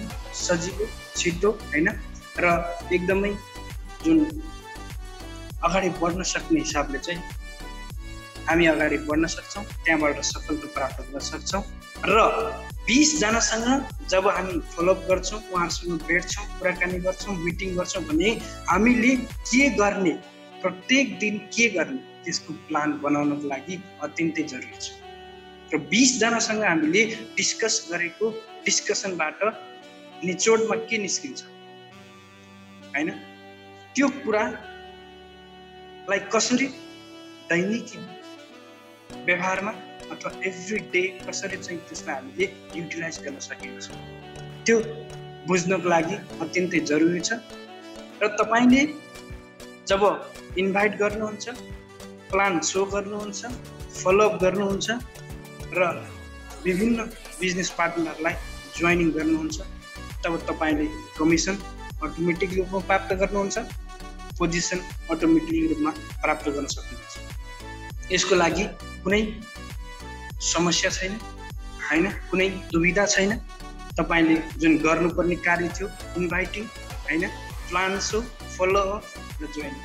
सजिलो, छिटो होइन र एकदमै जुन अगाडि बढ्न सक्ने हिसाबले चाहिँ हामी अगाडि बढ्न सक्छौँ, त्यहाँबाट सफलता प्राप्त गर्न सक्छौँ। र 20 जनासँग जब हामी फलोअप गर्छौँ, उहाँहरूसँग भेट्छौँ, कुराकानी गर्छौँ, मिटिङ गर्छौँ भने हामीले के गर्ने, प्रत्येक दिन के गर्ने त्यसको प्लान बनाउनको लागि अत्यन्तै जरुरी छ। र 20 जनासँग हामीले डिस्कस गरेको डिस्कसनबाट निचोडमा के निस्किन्छ होइन, त्यो कुरालाई कसरी दैनिकी व्यवहारमा अथवा एभ्री डे कसरी चाहिँ त्यसलाई हामीले युटिलाइज गर्न सकिन्छ त्यो बुझ्नको लागि अत्यन्तै जरुरी छ। र तपाईँले जब इन्भाइट गर्नुहुन्छ, प्लान सो गर्नुहुन्छ, फलोअप गर्नुहुन्छ र विभिन्न बिजनेस पार्टनरलाई जोइनिङ गर्नुहुन्छ तब तपाईँले कमिसन अटोमेटिक रूपमा प्राप्त गर्नुहुन्छ, पोजिसन अटोमेटिक रूपमा प्राप्त गर्न सक्नुहुन्छ। यसको लागि कुनै समस्या छैन होइन, कुनै दुविधा छैन। तपाईँले जुन गर्नुपर्ने कार्य थियो इन्भाइटिङ होइन, प्लान सो, फलोअप र जोइनिङ,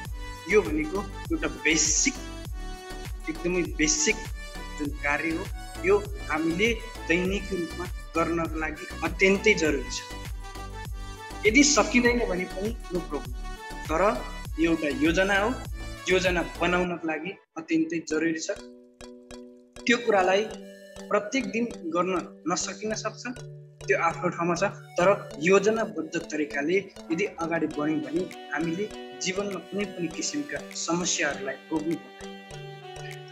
यो भनेको एउटा बेसिक, एकदमै बेसिक जुन कार्य हो, यो हामीले दैनिक रूपमा गर्नको लागि अत्यन्तै जरुरी छ। यदि सकिँदैन भने पनि नो प्रब्लम, तर यो एउटा योजना हो, योजना बनाउनको लागि अत्यन्तै जरुरी छ। त्यो कुरालाई प्रत्येक दिन गर्न नसकिन सक्छ, त्यो आफ्नो ठाउँमा छ, तर योजनाबद्ध तरिकाले यदि अगाडि बढ्यौँ भने हामीले जीवनमा कुनै पनि किसिमका समस्याहरूलाई भोग्नु पर्दैन।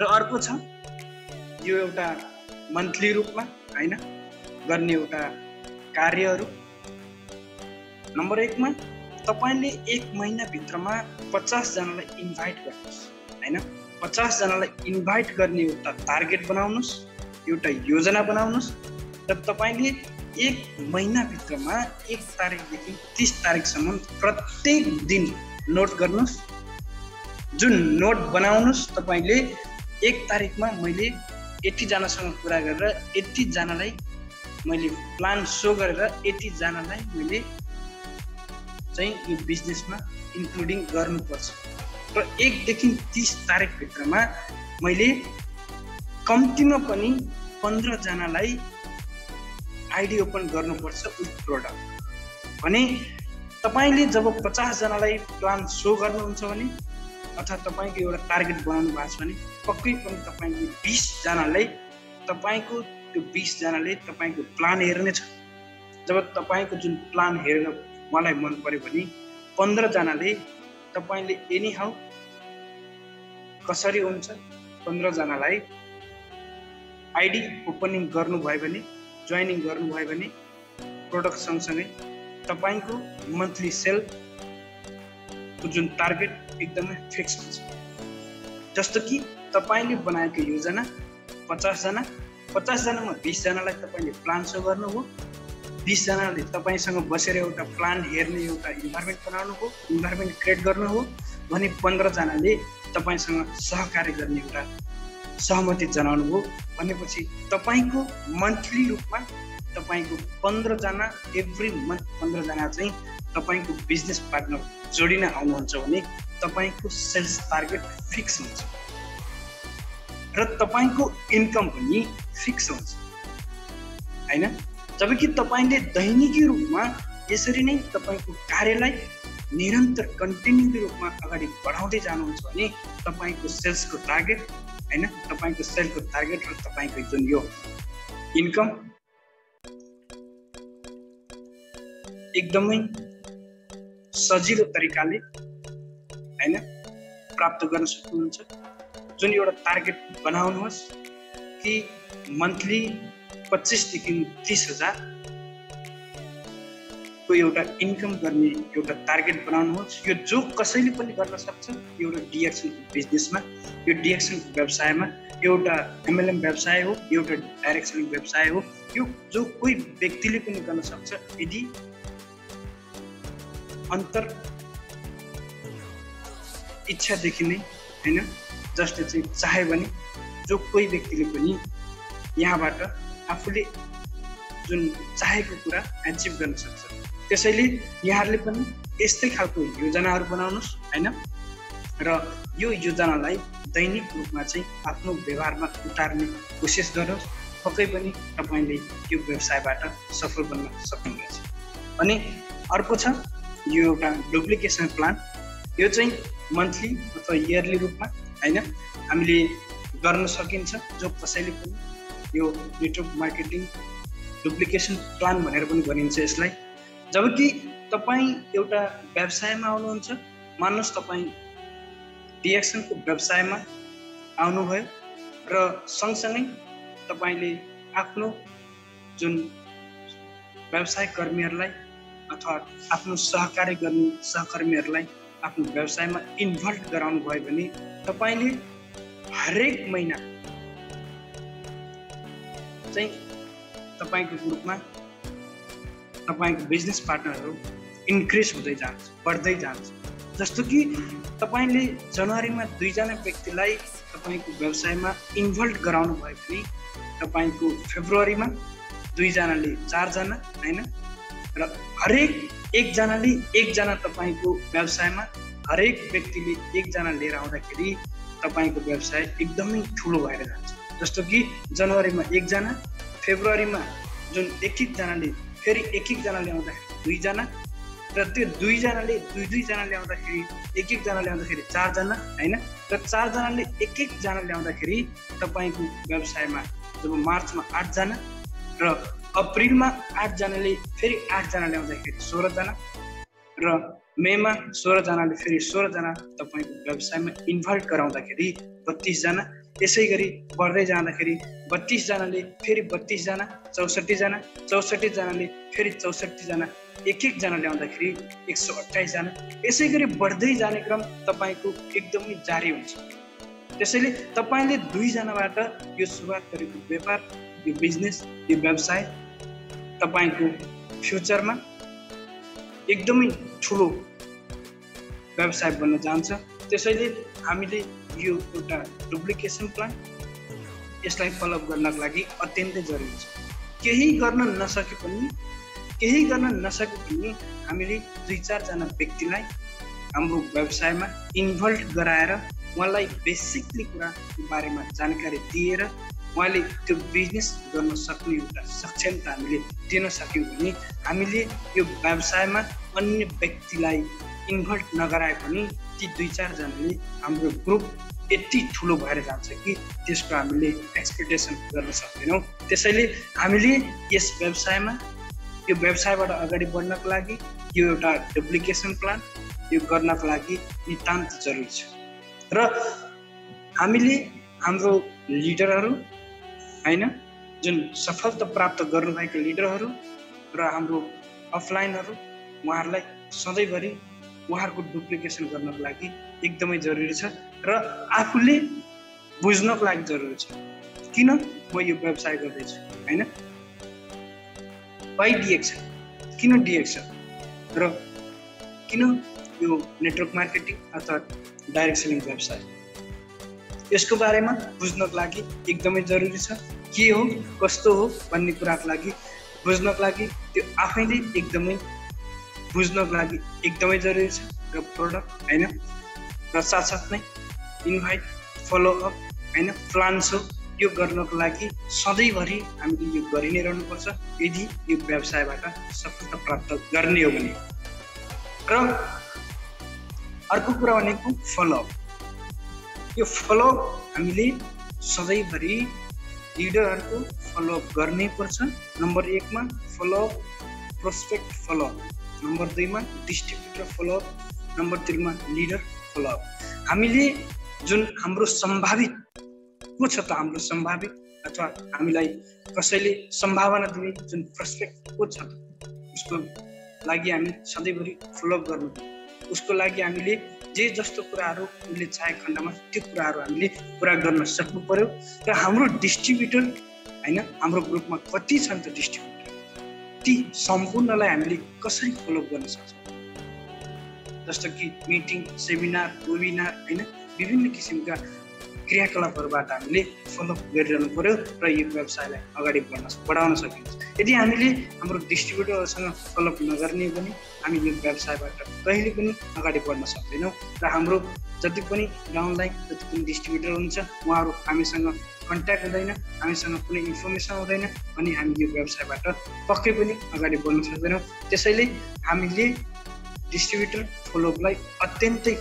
र अर्को छ यो एउटा मन्थली रूपमा होइन, गर्ने एउटा कार्यहरू। नम्बर 1 मा तपाईले 1 महिनाभित्रमा 50 जनालाई इन्भाइट गर्नुहोस् हैन। 50 जनालाई इन्भाइट गर्ने एउटा टार्गेट बनाउनुहोस्, एउटा योजना बनाउनुहोस् र तपाईले 1 महिनाभित्रमा 1 तारिकदेखि 30 तारिकसम्म प्रत्येक दिन नोट गर्नुहोस्। जुन नोट बनाउनुहोस् तपाईले 1 तारिकमा मैले यति जनासँग कुरा गरेर यति जनालाई मैले प्लान सो गरेर यति जनालाई मैले चाहिँ यो बिजनेसमा इन्क्लुडिङ गर्नुपर्छ र 1 देखि 30 तारिकभित्रमा मैले कम्तीमा पनि 15 जनालाई आइडी ओपन गर्नुपर्छ विथ प्रोडक्ट। भने तपाईले जब 50 जनालाई प्लान सो गर्नुहुन्छ भने अथवा तपाईको एउटा टार्गेट बनाउनु भएको छ भने पक्कै पनि तपाईले 20 जनालाई तपाईको त्यो 20 जनाले तपाईको प्लान हेर्नेछ। जब तपाईको जुन प्लान हेरेर मलाई मन पर्यो भने 15 जनाले तपाईले एनी हाउ कसरी हुन्छ 15 जनालाई आइडी ओपनिङ गर्नुभयो भने जोइनिङ गर्नुभयो भने प्रोडक्ट सँगसँगै तपाईको मन्थली सेल को जुन टार्गेट एकदमै फिक्स हुन्छ। जस्तो कि तपाईले बनाएको योजना 50 जना, 50 जनामा 20 जनालाई तपाईले प्लान सो गर्नुभयो, 20 जनाले तपाईसँग बसेर एउटा प्लान हेर्ने एउटा इन्भाइरोमेन्ट बनाउनु हो, इन्भाइरोमेन्ट क्रिएट गर्नु हो भने 15 जनाले तपाईसँग सहकार्य गर्ने एउटा सहमति जनाउनु हो भनेपछि तपाईको मन्थली रूपमा तपाईको 15 जना एभ्री मन्थ 15 जना चाहिँ तपाईको बिजनेस पार्टनर जोडिन आउनुहुन्छ भने तपाईको सेल्स टार्गेट फिक्स हुन्छ र तपाईको इन्कम पनि फिक्स हुन्छ हैन। जबकि तपाईले दैनिकी रूपमा यसरी नै तपाईको कार्यलाई निरन्तर कन्टिन्युटी रूपमा अगाडि बढाउँदै जानुहुन्छ भने तपाईको सेल्सको टार्गेट हैन, तपाईको सेलको टार्गेट र तपाईको जुन यो इन्कम एकदमै सजिलो तरिकाले हैन प्राप्त गर्न सक्नुहुन्छ। जुन एउटा टार्गेट बनाउनुहोस् कि मन्थली 25 देखि 30,000 को एउटा इन्कम गर्ने एउटा टार्गेट बनाउनुहोस्। यो जो कसैले पनि गर्न सक्छ। एउटा डिएक्सन बिजनेसमा, यो डिएक्सन व्यवसायमा, एउटा एमएलएम व्यवसाय हो, एउटा डाइरेक्ट सेलिङ व्यवसाय हो, यो जो कोही व्यक्तिले पनि गर्न सक्छ यदि अन्तर इच्छादेखि नै हैन। जसले चाहिँ चाहे भने जो कोही व्यक्तिले पनि यहाँबाट आफूले जुन चाहेको कुरा एचिभ गर्न सक्छ। त्यसैले यहाँहरूले पनि यस्तै खालको योजनाहरू बनाउनुहोस् हैन र यो योजनालाई दैनिक रूपमा चाहिँ आफ्नो व्यवहारमा उतार्ने कोसिस गर्नुहोस्। पक्कै पनि तपाईले यो व्यवसायबाट सफल बन्न सक्नुहुनेछ। अनि अर्को छ यो एउटा डुप्लिकेसन प्लान। यो चाहिँ मन्थली अथवा इयरली रूपमा हैन हामीले गर्न सकिन्छ। जो कसैले पनि यो नेटवर्क मार्केटिङ डुप्लिकेसन प्लान भनेर पनि भनिन्छ यसलाई। जबकि तपाईँ एउटा व्यवसायमा आउनुहुन्छ, मान्नुहोस् तपाईँ डिएक्सनको व्यवसायमा आउनुभयो र सँगसँगै तपाईले आफ्नो जुन व्यवसाय कर्मीहरूलाई अथवा आफ्नो सहकार्य गर्ने सहकर्मीहरूलाई आफ्नो व्यवसायमा इन्भल्भ गराउनु भयो भने तपाईले हरेक महिना चाहिँ तपाईको ग्रुपमा तपाईको बिजनेस पार्टनरहरू इन्क्रिज हुँदै जान्छ, बढ्दै जान्छ। जस्तो कि तपाईले जनवरीमा 2 जना व्यक्तिलाई तपाईको व्यवसायमा इन्भल्भ गराउनु भयो भने तपाईको फेब्रुअरीमा 2 जनाले 4 जना हैन र हरेक 1 जनाले 1 जना तपाईको व्यवसायमा हरेक व्यक्तिले 1 जना लिएर आउँदाखेरि तपाईको व्यवसाय एकदमै ठुलो भएर जान्छ। जस्तो कि जनवरीमा 1 जना, फेब्रुअरीमा जुन 1-1 जनाले फेरि 1-1 जना ल्याउँदाखेरि 2 जना र त्यो 2 जनाले 2-2 जना ल्याउँदाखेरि 1-1 जना ल्याउँदाखेरि 4 जना हैन र 4 जनाले 1-1 जना ल्याउँदाखेरि तपाईको व्यवसायमा जब मार्चमा 8 जना र अप्रिलमा 8 जनाले फेरि 8 जना ल्याउँदाखेरि 16 जना र मेमा 16 जनाले फेरि 16 जना तपाईको व्यवसायमा इन्भल्भ गराउँदाखेरि 32 जना यसै गरी बढ्दै जाँदाखेरि 32 जनाले फेरि 32 जना, 64 जना, 64 जनाले फेरि 64 जना, एक जनाले आउँदाखेरि 128 जना, यसै गरी बढ्दै जाने क्रम तपाईको एकदमै जारी हुन्छ। त्यसैले तपाईले 2 जनाबाट यो सुरुवात गरेको व्यापार, यो बिजनेस, यो व्यवसाय तपाईको फ्युचरमा एकदमै ठुलो व्यवसाय बन्न जान्छ। त्यसैले हामीले यो एउटा डुप्लिकेसन प्लान यसलाई फलोअप गर्नको लागि अत्यन्तै जरुरी छ। केही गर्न नसके पनि हामीले 2-4 जना व्यक्तिलाई हाम्रो व्यवसायमा इन्भल्भ गराएर उहाँलाई बेसिकली कुराको बारेमा जानकारी दिएर उहाँले त्यो बिजनेस गर्न सक्ने एउटा सक्षमता हामीले दिन सक्यौँ भने हामीले यो व्यवसायमा अन्य व्यक्तिलाई इन्भल्भ नगराए पनि ती 2-4 जनाले हाम्रो ग्रुप यति ठुलो भएर जान्छ कि त्यसको हामीले एक्सपेक्टेसन गर्न सक्दैनौँ। त्यसैले हामीले यस व्यवसायमा यो व्यवसायबाट अगाडि बढ्नको लागि यो एउटा डुप्लिकेसन प्लान यो गर्नको लागि नितान्त जरुरी छ। र हामीले हाम्रो लिडरहरू हैन जुन सफलता प्राप्त गर्नुभएका लिडरहरू र हाम्रो अफलाइनहरू उहाँहरूलाई सधैँभरि उहाँहरूको डुप्लिकेसन गर्नको लागि एकदमै जरुरी छ र आफूले बुझ्नको लागि जरुरी छ किन म यो व्यवसाय गर्दैछु हैन। वाइ डिएक्स किन डिएक्स र किन यो नेटवर्क मार्केटिङ अथवा डाइरेक्ट सेलिङ व्यवसाय यसको बारेमा बुझ्नको लागि एकदमै जरुरी छ। के हो कस्तो हो भन्ने कुराको लागि बुझ्नको लागि त्यो आफैले एकदमै बुझ्नको लागि एकदमै जरुरी छ। र प्रोडक्ट हैन र साथसाथै इन्भाइट फलोअप हैन प्लान सो यो गर्नको लागि सधैँभरि हामीले यो गरि नै रहनुपर्छ यदि यो व्यवसायबाट सफलता प्राप्त गर्ने हो भने। र अर्को कुरा भनेको फलोअप। यो फलोअप हामीले सधैँभरि लिडरहरूको फलोअप गर्नै पर्छ। नम्बर 1 मा फलोअप प्रोस्पेक्ट फलोअप, नम्बर 2 मा डिस्ट्रिब्युटर फलोअप, नम्बर 3 मा लिडर फलोअप। हामीले जुन हाम्रो सम्भावित को छ त हाम्रो सम्भावित अथवा हामीलाई कसैले सम्भावना दिने जुन प्रोस्पेक्ट को छ उसको लागि हामी सधैँभरि फलोअप गर्नु। उसको लागि हामीले जे जस्तो कुराहरू उनले चाहे खण्डमा त्यो कुराहरू हामीले पुरा गर्न सक्नु पर्यो। र हाम्रो डिस्ट्रिब्युटर हैन हाम्रो ग्रुपमा कति छन् त डिस्ट्रिब्युटर ती सम्पूर्णलाई हामीले कसरी फलोअप गर्न सक्छौँ। जस्तो कि मिटिङ, सेमिनार, वेबिनार हैन विभिन्न किसिमका क्रियाकलापहरूबाट हामीले फलोअप गरिरहनु पर्यो र यो व्यवसायलाई अगाडि बढाउन सकिन्छ। यदि हामीले हाम्रो डिस्ट्रिब्युटरहरूसँग फलोअप नगर्ने हो भने हामी यो व्यवसायबाट कहिले पनि अगाडि बढ्न सक्दैनौँ। र हाम्रो जति पनि डाउनलाइन जति पनि डिस्ट्रिब्युटर हुन्छ उहाँहरू हामीसँग कन्ट्याक्ट हुँदैन, हामीसँग कुनै इन्फर्मेसन हुँदैन भने हामी यो व्यवसायबाट पक्कै पनि अगाडि बढ्न सक्दैनौँ। त्यसैले हामीले डिस्ट्रिब्युटर फलोअपलाई अत्यन्तै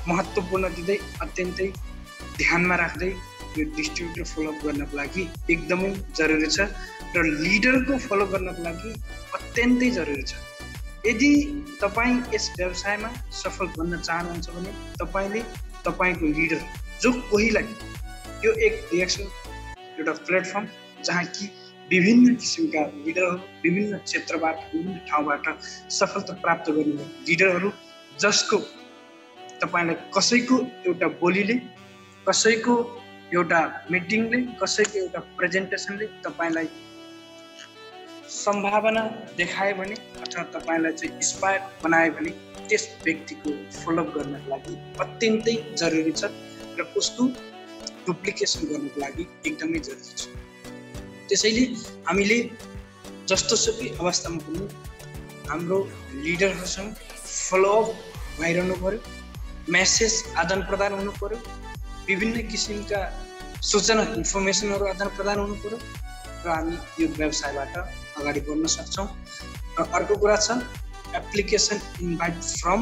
महत्त्वपूर्ण दिँदै अत्यन्तै ध्यानमा राख्दै यो डिस्ट्रिब्युटर फलोअप गर्नको लागि एकदमै जरुरी छ। र लिडरको फलो गर्नको लागि अत्यन्तै जरुरी छ। यदि तपाईँ यस व्यवसायमा सफल बन्न चाहनुहुन्छ भने तपाईले तपाईको लिडर जो कोहीलाई यो एक डिएक्सन एउटा प्लेटफर्म जहाँ कि विभिन्न किसिमका लिडरहरू विभिन्न क्षेत्रबाट विभिन्न ठाउँबाट सफलता प्राप्त गर्ने लिडरहरू जसको तपाईलाई कसैको एउटा बोलीले कसैको एउटा मिटिङले कसैको एउटा प्रेजेन्टेसनले तपाईलाई सम्भावना देखायो भने अथवा तपाईलाई चाहिँ इन्स्पायर बनायो भने त्यस व्यक्तिको फलोअप गर्नको लागि अत्यन्तै जरुरी छ र उसको डुप्लिकेसन गर्नको लागि एकदमै जरुरी छ। त्यसैले हामीले जस्तोसुकै अवस्थामा पनि हाम्रो लिडरहरूसँग फलोअप भइरहनु पर्यो, मेसेज आदान प्रदान हुनु पर्यो, विभिन्न किसिमका सूचना इन्फर्मेसनहरू आदान प्रदान हुनु पर्यो र हामी यो व्यवसायबाट अगाडि बढ्न सक्छौँ। र अर्को कुरा छ एप्लिकेसन इन्भाइट फ्रम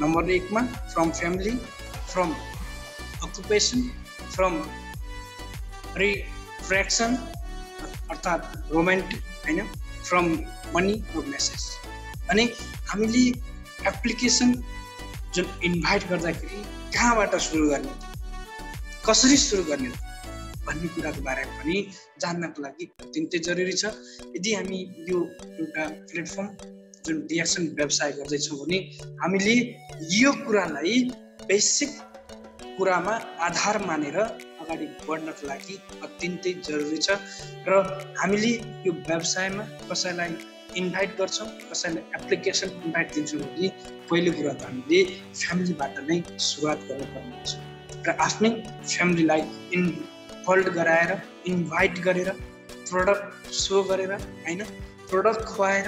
नम्बर 1 मा from family, from occupation, from refraction अर्थात् रोमान्टिक हैन, फ्रम मनी और मेसेज। अनि हामीले एप्लिकेसन जुन इन्भाइट गर्दाखेरि कहाँबाट सुरु गर्ने कसरी सुरु गर्ने भन्ने कुराको बारेमा पनि जान्नको लागि अत्यन्तै जरुरी छ। यदि हामी यो एउटा प्लेटफर्म जुन डिएक्सन व्यवसाय गर्दैछौँ भने हामीले यो कुरालाई बेसिक कुरामा आधार मानेर अगाडि बढ्नको लागि अत्यन्तै जरुरी छ। र हामीले यो व्यवसायमा कसैलाई इन्भाइट गर्छौँ, कसैलाई एप्लिकेसन इन्भाइट दिन्छौँ भने पहिलो कुरा त हामीले फ्यामिलीबाट नै सुरुवात गर्नुपर्ने हुन्छ र आफ्नै फ्यामिलीलाई इन्भल्भ गराएर इन्भाइट गरेर प्रोडक्ट सो गरेर होइन प्रोडक्ट खुवाएर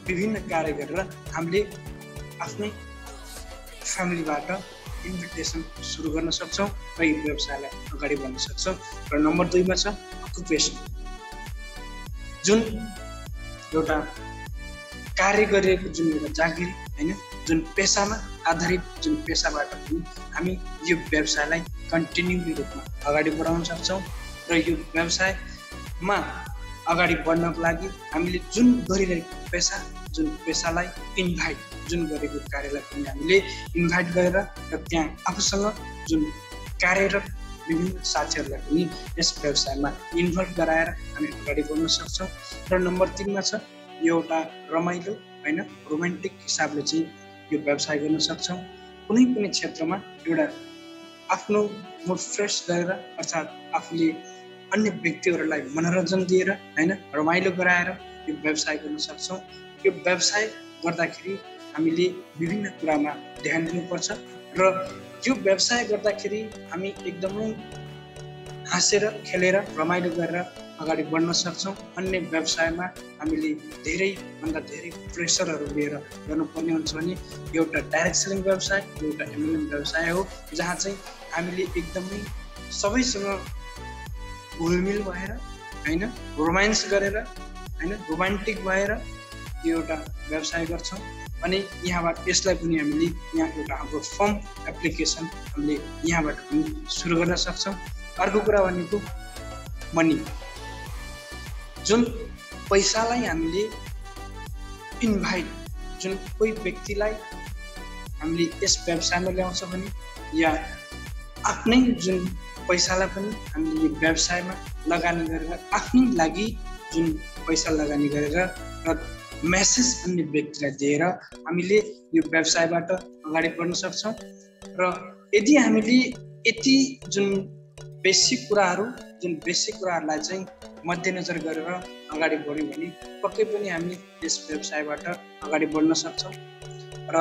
विभिन्न कार्य गरेर हामीले आफ्नै फ्यामिलीबाट इन्भिटेसन सुरु गर्न सक्छौँ र यो व्यवसायलाई अगाडि बढ्न सक्छौँ। र नम्बर 2 मा छ अकुपेसन, जुन एउटा कार्य गरिएको जुन एउटा जागिरी होइन जुन पेसामा आधारित जुन पेसाबाट पनि हामी यो व्यवसायलाई कन्टिन्युली रूपमा अगाडि बढाउन सक्छौँ। र यो व्यवसायमा अगाडि बढ्नको लागि हामीले जुन गरिरहेको पेसा जुन पेसालाई इन्भाइट जुन गरेको कार्यलाई पनि हामीले इन्भाइट गरेर र त्यहाँ आफूसँग जुन कार्यरत विभिन्न साथीहरूलाई पनि यस व्यवसायमा इन्भल्भ गराएर हामी अगाडि बढ्न सक्छौँ। र नम्बर 3 मा छ यो एउटा रमाइलो होइन रोमान्टिक हिसाबले चाहिँ यो व्यवसाय गर्न सक्छौँ। कुनै पनि क्षेत्रमा एउटा आफ्नो मुड फ्रेस गरेर अर्थात् आफूले अन्य व्यक्तिहरूलाई मनोरञ्जन दिएर होइन रमाइलो गराएर यो व्यवसाय गर्न सक्छौँ। यो व्यवसाय गर्दाखेरि हामीले विभिन्न कुरामा ध्यान दिनुपर्छ र यो व्यवसाय गर्दाखेरि हामी एकदमै हाँसेर खेलेर रमाइलो गरेर अगाडि बढ्न सक्छौँ। अन्य व्यवसायमा हामीले धेरैभन्दा धेरै प्रेसरहरू लिएर गर्नुपर्ने हुन्छ भने एउटा डाइरेक्ट सेलिङ व्यवसाय एउटा एमएलएम व्यवसाय हो, जहाँ चाहिँ हामीले एकदमै सबैसँग घुलमिल भएर होइन रोमान्स गरेर होइन रोमान्टिक भएर यो एउटा व्यवसाय गर्छौँ। अनि यहाँबाट यसलाई पनि हामीले यहाँ एउटा हाम्रो फर्म एप्लिकेसन हामीले यहाँबाट पनि सुरु गर्न सक्छौँ। अर्को कुरा भनेको मनी, जुन पैसालाई हामीले इन्भाइट जुन कोही व्यक्तिलाई हामीले यस व्यवसायमा ल्याउँछ भने या आफ्नै जुन पैसालाई पनि हामीले यो व्यवसायमा लगानी गरेर आफ्नै लागि जुन पैसा लगानी गरेर र मेसेज अन्य व्यक्तिलाई दिएर हामीले यो व्यवसायबाट अगाडि बढ्न सक्छौँ। र यदि हामीले यति जुन बेसिक कुराहरूलाई चाहिँ मध्यनजर गरेर अगाडि बढ्यौँ भने पक्कै पनि हामी यस व्यवसायबाट अगाडि बढ्न सक्छौँ। र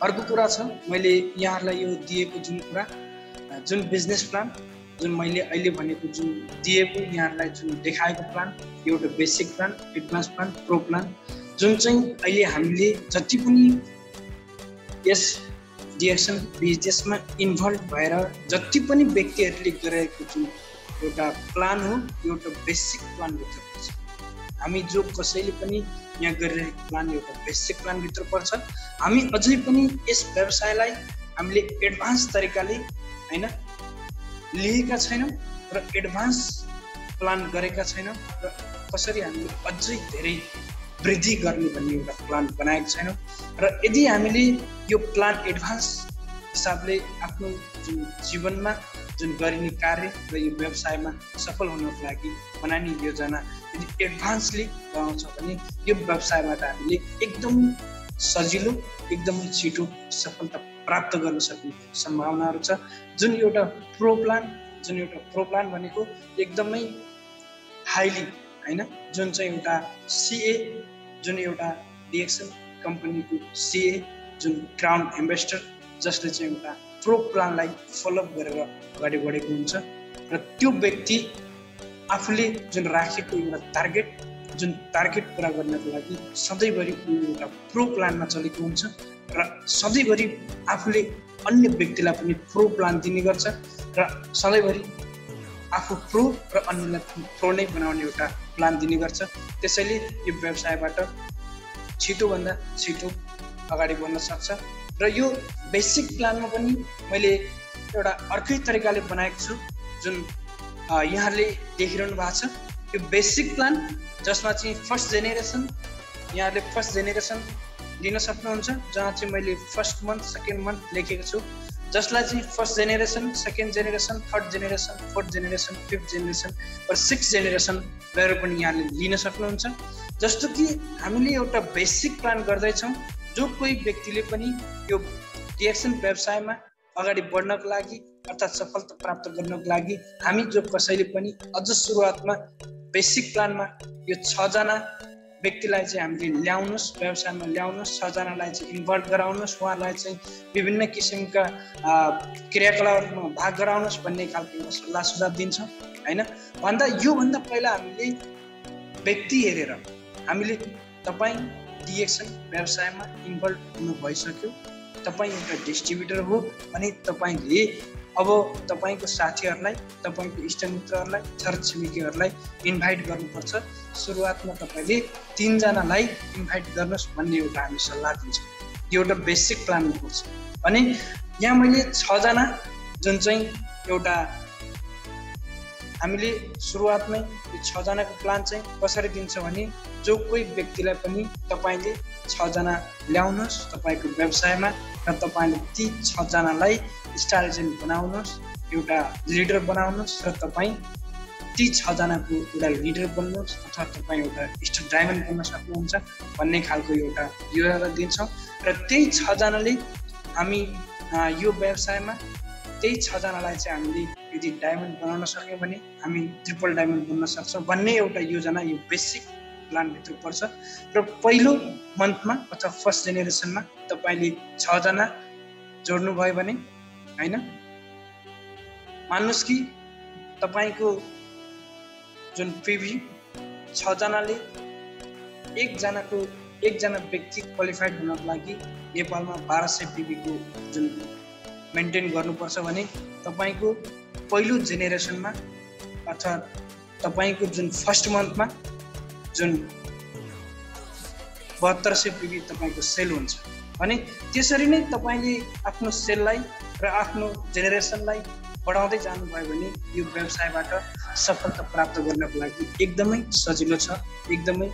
अर्को कुरा छ, मैले यहाँहरूलाई यो दिएको जुन कुरा जुन बिजनेस प्लान जुन मैले अहिले भनेको जुन दिएको यहाँहरूलाई जुन देखाएको प्लान एउटा basic plan, advance plan, pro plan, जुन चाहिँ अहिले हामीले जति पनि यस डिएक्सन बिजनेसमा इन्भल्भ भएर जति पनि व्यक्तिहरूले गरेको जुन एउटा प्लान हो एउटा बेसिक प्लानभित्र पर्छ। हामी जो कसैले पनि यहाँ गरिरहेको प्लान एउटा बेसिक प्लानभित्र पर्छ। हामी अझै पनि यस व्यवसायलाई हामीले एडभान्स तरिकाले होइन लिएका छैनौँ र एडभान्स प्लान गरेका छैनौँ र कसरी हामीले अझै धेरै वृद्धि गर्ने भन्ने एउटा प्लान बनाएको छैनौँ। र यदि हामीले यो प्लान एडभान्स हिसाबले आफ्नो जुन जीवनमा जुन गरिने कार्य र यो व्यवसायमा सफल हुनको लागि बनाउने योजना यदि एडभान्सली बनाउँछ भने यो व्यवसायबाट हामीले एकदम सजिलो एकदमै छिटो सफलता प्राप्त गर्न सक्ने सम्भावनाहरू छ। जुन एउटा प्रो प्लान भनेको एकदमै हाइली होइन जुन चाहिँ एउटा सिए जुन एउटा डिएक्सन कम्पनीको सिए जुन क्राउन एम्बेसडर जसले चाहिँ एउटा प्रो प्लानलाई फलोअप गरेर अगाडि बढेको हुन्छ र त्यो व्यक्ति आफूले जुन राखेको एउटा टार्गेट पुरा गर्नको लागि सधैँभरि एउटा प्रो प्लानमा चलेको हुन्छ र सधैँभरि आफूले अन्य व्यक्तिलाई पनि प्रो प्लान दिने गर्छ र सधैँभरि आफू प्रो र अन्यलाई प्रो नै बनाउने एउटा प्लान दिने गर्छ। त्यसैले यो व्यवसायबाट छिटोभन्दा छिटो अगाडि बढ्न सक्छ। र यो बेसिक प्लानमा पनि मैले एउटा अर्कै तरिकाले बनाएको छु जुन यहाँहरूले देखिरहनु भएको छ। यो बेसिक प्लान जसमा चाहिँ फर्स्ट जेनेरेसन यहाँहरूले लिन सक्नुहुन्छ, जहाँ चाहिँ मैले फर्स्ट मन्थ सेकेन्ड मन्थ लेखेको छु जसलाई चाहिँ first generation, second generation, third generation, fourth generation, fifth generation र सिक्स जेनेरेसन गएर पनि यहाँले लिन सक्नुहुन्छ। जस्तो कि हामीले एउटा बेसिक प्लान गर्दैछौँ, जो कोही व्यक्तिले पनि यो डिएक्सन व्यवसायमा अगाडि बढ्नको लागि अर्थात् सफलता प्राप्त गर्नको लागि हामी जो कसैले पनि अझ सुरुवातमा बेसिक प्लानमा यो 6 जना व्यक्तिलाई चाहिँ हामीले ल्याउनुहोस्, व्यवसायमा ल्याउनुहोस्, 6 जनालाई चाहिँ इन्भल्भ गराउनुहोस्, उहाँलाई चाहिँ विभिन्न किसिमका क्रियाकलापमा भाग गराउनुहोस् भन्ने खालको सल्लाह सुझाव दिन्छौँ हैन। भन्दा योभन्दा पहिला हामीले व्यक्ति हेरेर हामीले तपाईँ डिएक्सन व्यवसायमा इन्भल्भ हुनु भइसक्यो, तपाईँ एउटा डिस्ट्रिब्युटर हो भने तपाईँले अब तपाईँको साथीहरूलाई, तपाईँको इष्टमित्रहरूलाई, छरछिमेकीहरूलाई इन्भाइट गर्नुपर्छ। सुरुवातमा तपाईँले 3 जनालाई इन्भाइट गर्नुहोस् भन्ने एउटा हामी सल्लाह दिन्छौँ। यो एउटा बेसिक प्लान हुनुपर्छ। अनि यहाँ मैले 6 जना जुन चाहिँ एउटा हामीले सुरुवातमै यो 6 जनाको प्लान चाहिँ कसरी दिन्छ भने जो कोही व्यक्तिलाई पनि तपाईँले 6 जना ल्याउनुहोस् तपाईँको व्यवसायमा र तपाईँले ती 6 जनालाई स्टार एजेन्ट बनाउनुहोस्, एउटा लिडर बनाउनुहोस् र तपाईँ ती 6 जनाको एउटा लिडर बन्नुहोस् अथवा तपाईँ एउटा स्टार डायमन्ड बन्न सक्नुहुन्छ भन्ने खालको एउटा योजना दिन्छौँ। र त्यही 6 जनाले हामी यो व्यवसायमा त्यही 6 जनालाई चाहिँ हामीले यदि डायमन्ड बनाउन सक्यौँ भने हामी ट्रिपल डायमन्ड बन्न सक्छौँ भन्ने एउटा योजना यो बेसिक प्लानभित्र पर्छ। र पहिलो मन्थमा अथवा फर्स्ट जेनेरेसनमा तपाईँले 6 जना जोड्नुभयो भने हैन, मान्नुहोस् कि तपाईँको जुन पिभी 6 जनाले एकजना व्यक्ति क्वालिफाइड हुनको लागि नेपालमा 1200 पिभीको जुन मेन्टेन गर्नुपर्छ भने तपाईँको पहिलो जेनेरेसनमा अथवा तपाईँको जुन फर्स्ट मन्थमा जुन 7200 पिभी तपाईँको सेल हुन्छ भने त्यसरी नै तपाईँले आफ्नो सेललाई र आफ्नो जेनेरेसनलाई बढाउँदै जानुभयो भने यो व्यवसायबाट सफलता प्राप्त गर्नको लागि एकदमै सजिलो छ। एकदमै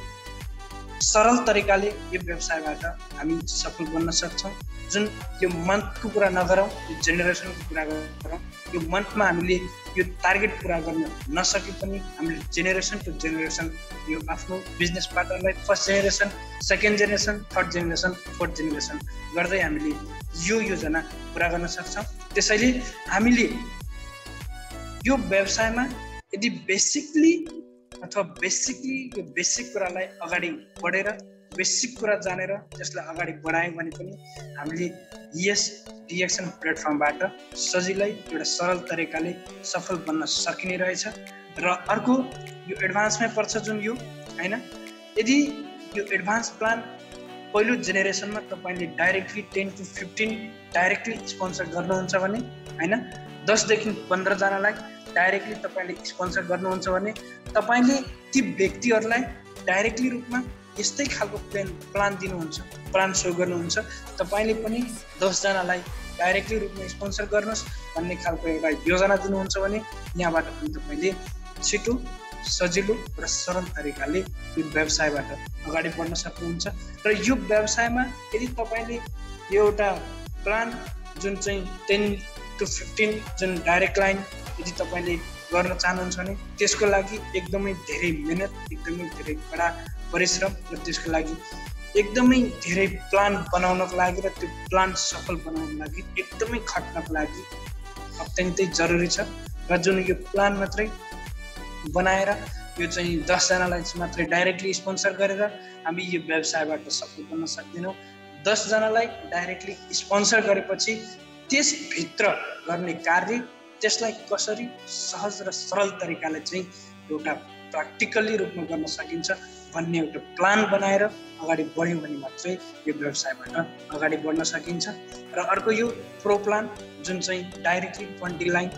सरल तरिकाले यो व्यवसायबाट हामी सफल बन्न सक्छौँ। जुन यो मन्थको कुरा नगरौँ, यो जेनेरेसनको कुरा गरौँ, यो मन्थमा हामीले यो टार्गेट पुरा गर्न नसके पनि हामीले जेनेरेसन टु जेनेरेसन यो आफ्नो बिजनेस पार्टनरलाई first generation, second generation, third generation, fourth generation गर्दै हामीले यो योजना पुरा गर्न सक्छौँ। त्यसैले हामीले यो व्यवसायमा यदि बेसिकली यो बेसिक कुरालाई अगाडि बढेर बेसिक कुरा जानेर त्यसलाई अगाडि बढायौँ भने पनि हामीले यस डिएक्सन प्लेटफर्मबाट सजिलै एउटा सरल तरिकाले सफल बन्न सकिने रहेछ। र अर्को यो एडभान्समै पर्छ जुन यो हैन, यदि यो एडभान्स प्लान पहिलो जेनेरेसनमा तपाईँले डाइरेक्टली 10 to 15 डाइरेक्टली स्पोन्सर गर्नुहुन्छ भने हैन, 10 देखि 15 जनालाई डाइरेक्टली तपाईँले स्पोन्सर गर्नुहुन्छ भने तपाईँले ती व्यक्तिहरूलाई डाइरेक्टली रूपमा यस्तै खालको प्लान दिनुहुन्छ, प्लान सो गर्नुहुन्छ। तपाईँले पनि 10 जनालाई डाइरेक्टली रूपमा स्पोन्सर गर्नुहोस् भन्ने खालको एउटा योजना दिनुहुन्छ भने यहाँबाट पनि तपाईँले छिटो, सजिलो र सरल तरिकाले यो व्यवसायबाट अगाडि बढ्न सक्नुहुन्छ। र यो व्यवसायमा यदि तपाईँले यो एउटा प्लान जुन चाहिँ 10 to 15 जुन डाइरेक्ट लाइन यदि तपाईँले गर्न चाहनुहुन्छ भने त्यसको लागि एकदमै धेरै मेहनत, एकदमै धेरै कडा परिश्रम र त्यसको लागि एकदमै धेरै प्लान बनाउनको लागि र त्यो प्लान सफल बनाउनको लागि एकदमै खट्नको लागि अत्यन्तै जरुरी छ। र जुन यो प्लान मात्रै बनाएर यो चाहिँ 10 जनालाई मात्रै डाइरेक्टली स्पोन्सर गरेर हामी यो व्यवसायबाट सफल बन्न सक्दैनौँ। 10 जनालाई डाइरेक्टली स्पोन्सर गरेपछि त्यसभित्र गर्ने कार्य, त्यसलाई कसरी सहज र सरल तरिकाले चाहिँ एउटा प्र्याक्टिकल्ली रूपमा गर्न सकिन्छ भन्ने एउटा प्लान बनाएर अगाडि बढ्यौँ भने मात्रै यो व्यवसायबाट अगाडि बढ्न सकिन्छ। र अर्को यो प्रो प्लान जुन चाहिँ डाइरेक्टली 20 लाइन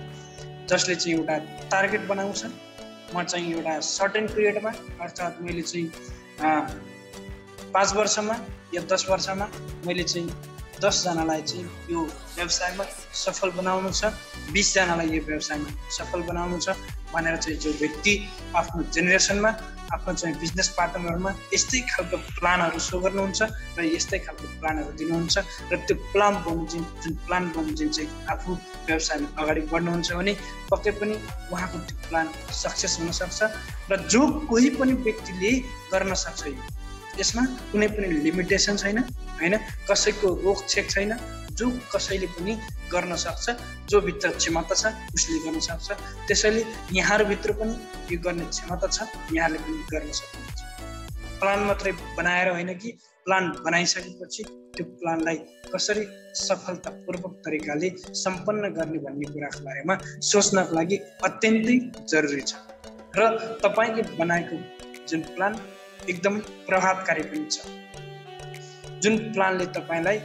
जसले चाहिँ एउटा टार्गेट बनाउँछ। म चाहिँ एउटा सर्टेन पिरियडमा अर्थात् मैले चाहिँ 5 वर्षमा या 10 वर्षमा मैले चाहिँ 10 जनालाई चाहिँ यो व्यवसायमा सफल बनाउनु छ, 20 जनालाई यो व्यवसायमा सफल बनाउनु छ भनेर चाहिँ जो व्यक्ति आफ्नो जेनेरेसनमा आफ्नो चाहिँ बिजनेस पार्टनरमा यस्तै खालको प्लानहरू सो गर्नुहुन्छ र यस्तै खालको प्लानहरू दिनुहुन्छ र त्यो प्लान बमोजिम जुन प्लान बमोजिम चाहिँ आफू व्यवसायमा अगाडि बढ्नुहुन्छ भने पक्कै पनि उहाँको त्यो प्लान सक्सेस हुनसक्छ र जो कोही पनि व्यक्तिले गर्न सक्छ। यसमा कुनै पनि लिमिटेसन छैन होइन, कसैको रोकछेक छैन, जो कसैले पनि गर्न सक्छ, जो भित्र क्षमता छ उसले गर्न सक्छ। त्यसैले यहाँहरूभित्र पनि यो गर्ने क्षमता छ, यहाँले पनि गर्न सक्नुहुन्छ। प्लान मात्रै बनाएर होइन कि प्लान बनाइसकेपछि त्यो प्लानलाई कसरी सफलतापूर्वक तरिकाले सम्पन्न गर्ने भन्ने कुराको बारेमा सोच्नको लागि अत्यन्तै जरुरी छ र तपाईँले बनाएको जुन प्लान एकदमै प्रभावकारी पनि छ, जुन प्लानले तपाईँलाई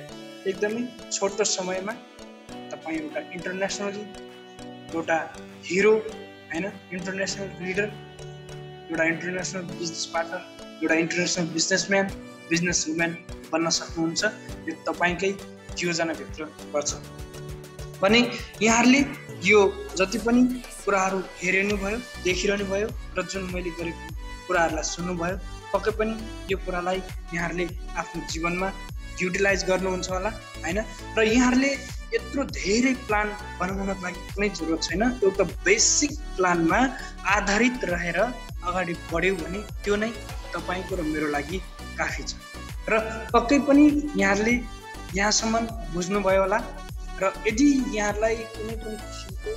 एकदमै छोटो समयमा तपाईँ एउटा इन्टरनेसनली एउटा हिरो होइन, इन्टरनेसनल लिडर, एउटा इन्टरनेसनल बिजनेस पार्टनर, एउटा इन्टरनेसनल बिजनेसम्यान, बिजनेस वुमेन बन्न सक्नुहुन्छ। यो तपाईँकै योजनाभित्र पर्छ भने यहाँहरूले यो जति पनि कुराहरू हेरिनु भयो, देखिरहनु भयो र जुन मैले गरेको कुराहरूलाई सुन्नुभयो, पक्कै पनि यो कुरालाई यहाँहरूले आफ्नो जीवनमा युटिलाइज गर्नुहुन्छ होला होइन। र यहाँहरूले यत्रो धेरै प्लान बनाउनको लागि कुनै जरुरत छैन, एउटा बेसिक प्लानमा आधारित रहेर अगाडि बढ्यौँ भने त्यो नै तपाईँको र मेरो लागि काफी छ। र पक्कै पनि यहाँहरूले यहाँसम्म बुझ्नुभयो होला र यदि यहाँहरूलाई कुनै पनि किसिमको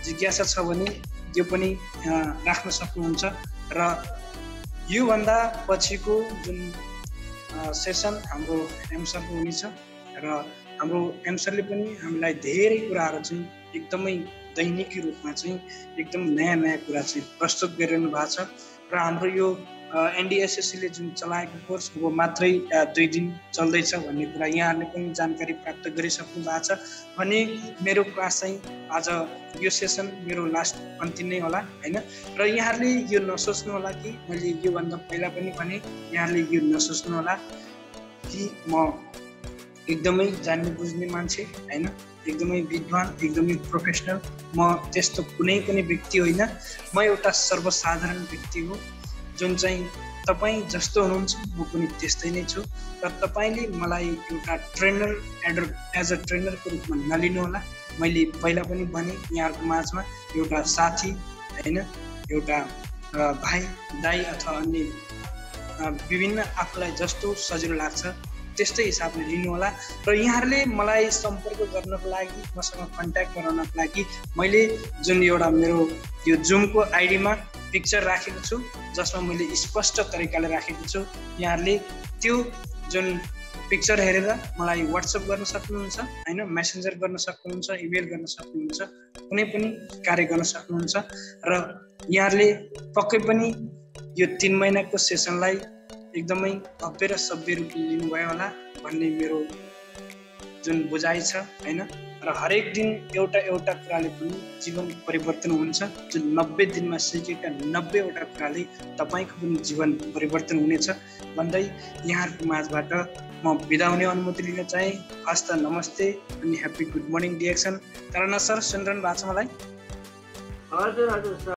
जिज्ञासा छ भने यो पनि राख्न सक्नुहुन्छ। र योभन्दा पछिको जुन सेसन हाम्रो एमसरको हुनेछ र हाम्रो एमसरले पनि हामीलाई धेरै कुराहरू चाहिँ एकदमै दैनिकी रूपमा चाहिँ एकदम नयाँ नयाँ कुरा चाहिँ प्रस्तुत गरिरहनु भएको छ। र हाम्रो यो एनडीएसएससीले जुन चलाएको कोर्स वो मात्रै 2 दिन चल्दैछ भन्ने कुरा यहाँहरूले पनि जानकारी प्राप्त गरिसक्नु भएको छ भने मेरो क्लास चाहिँ आज यो सेसन मेरो लास्ट अन्तिम नै होला होइन। र यहाँहरूले यो नसोच्नु होला कि मैले योभन्दा पहिला पनि भने यहाँहरूले यो नसोच्नु होला कि म एकदमै जान्ने बुझ्ने मान्छे होइन, एकदमै विद्वान, एकदमै प्रोफेसनल, म त्यस्तो कुनै पनि व्यक्ति होइन। म एउटा सर्वसाधारण व्यक्ति हो जुन चाहिँ तपाईँ जस्तो हुनुहुन्छ म पनि त्यस्तै नै छु। र तपाईँले मलाई एउटा ट्रेनर एज अ ट्रेनरको रूपमा नलिनु होला। मैले पहिला पनि भने यहाँहरूको माझमा एउटा साथी होइन, एउटा भाइ दाइ अथवा अन्य विभिन्न आफूलाई जस्तो सजिलो लाग्छ त्यस्तै हिसाबले लिनु होला। र यहाँहरूले मलाई सम्पर्क गर्नको लागि, मसँग कन्ट्याक्ट गराउनको लागि मैले जुन एउटा मेरो यो जुमको आइडीमा पिक्चर राखेको छु, जसमा मैले स्पष्ट तरिकाले राखेको छु, यहाँहरूले त्यो जुन पिक्चर हेरेर मलाई व्हाट्सएप गर्न सक्नुहुन्छ होइन, मेसेन्जर गर्न सक्नुहुन्छ, इमेल गर्न सक्नुहुन्छ, कुनै पनि कार्य गर्न सक्नुहुन्छ। र यहाँहरूले पक्कै पनि यो 3 महिनाको सेसनलाई एकदमै भव्य र सभ्य रूपले लिनुभयो होला भन्ने मेरो जुन बुझाइ छ होइन। र हरेक दिन एउटा कुराले पनि जीवन परिवर्तन हुन्छ। जुन 90 दिनमा सिकेका 90वटा कुराले तपाईँको पनि जीवन परिवर्तन हुनेछ भन्दै यहाँहरूको माझबाट म बिदा हुने अनुमति लिन चाहे। हस्त नमस्ते अनि ह्याप्पी गुड मर्निङ डिएक्सन। कारण सर सुनिरहनु भएको छ मलाई? हजुर हजुर सर।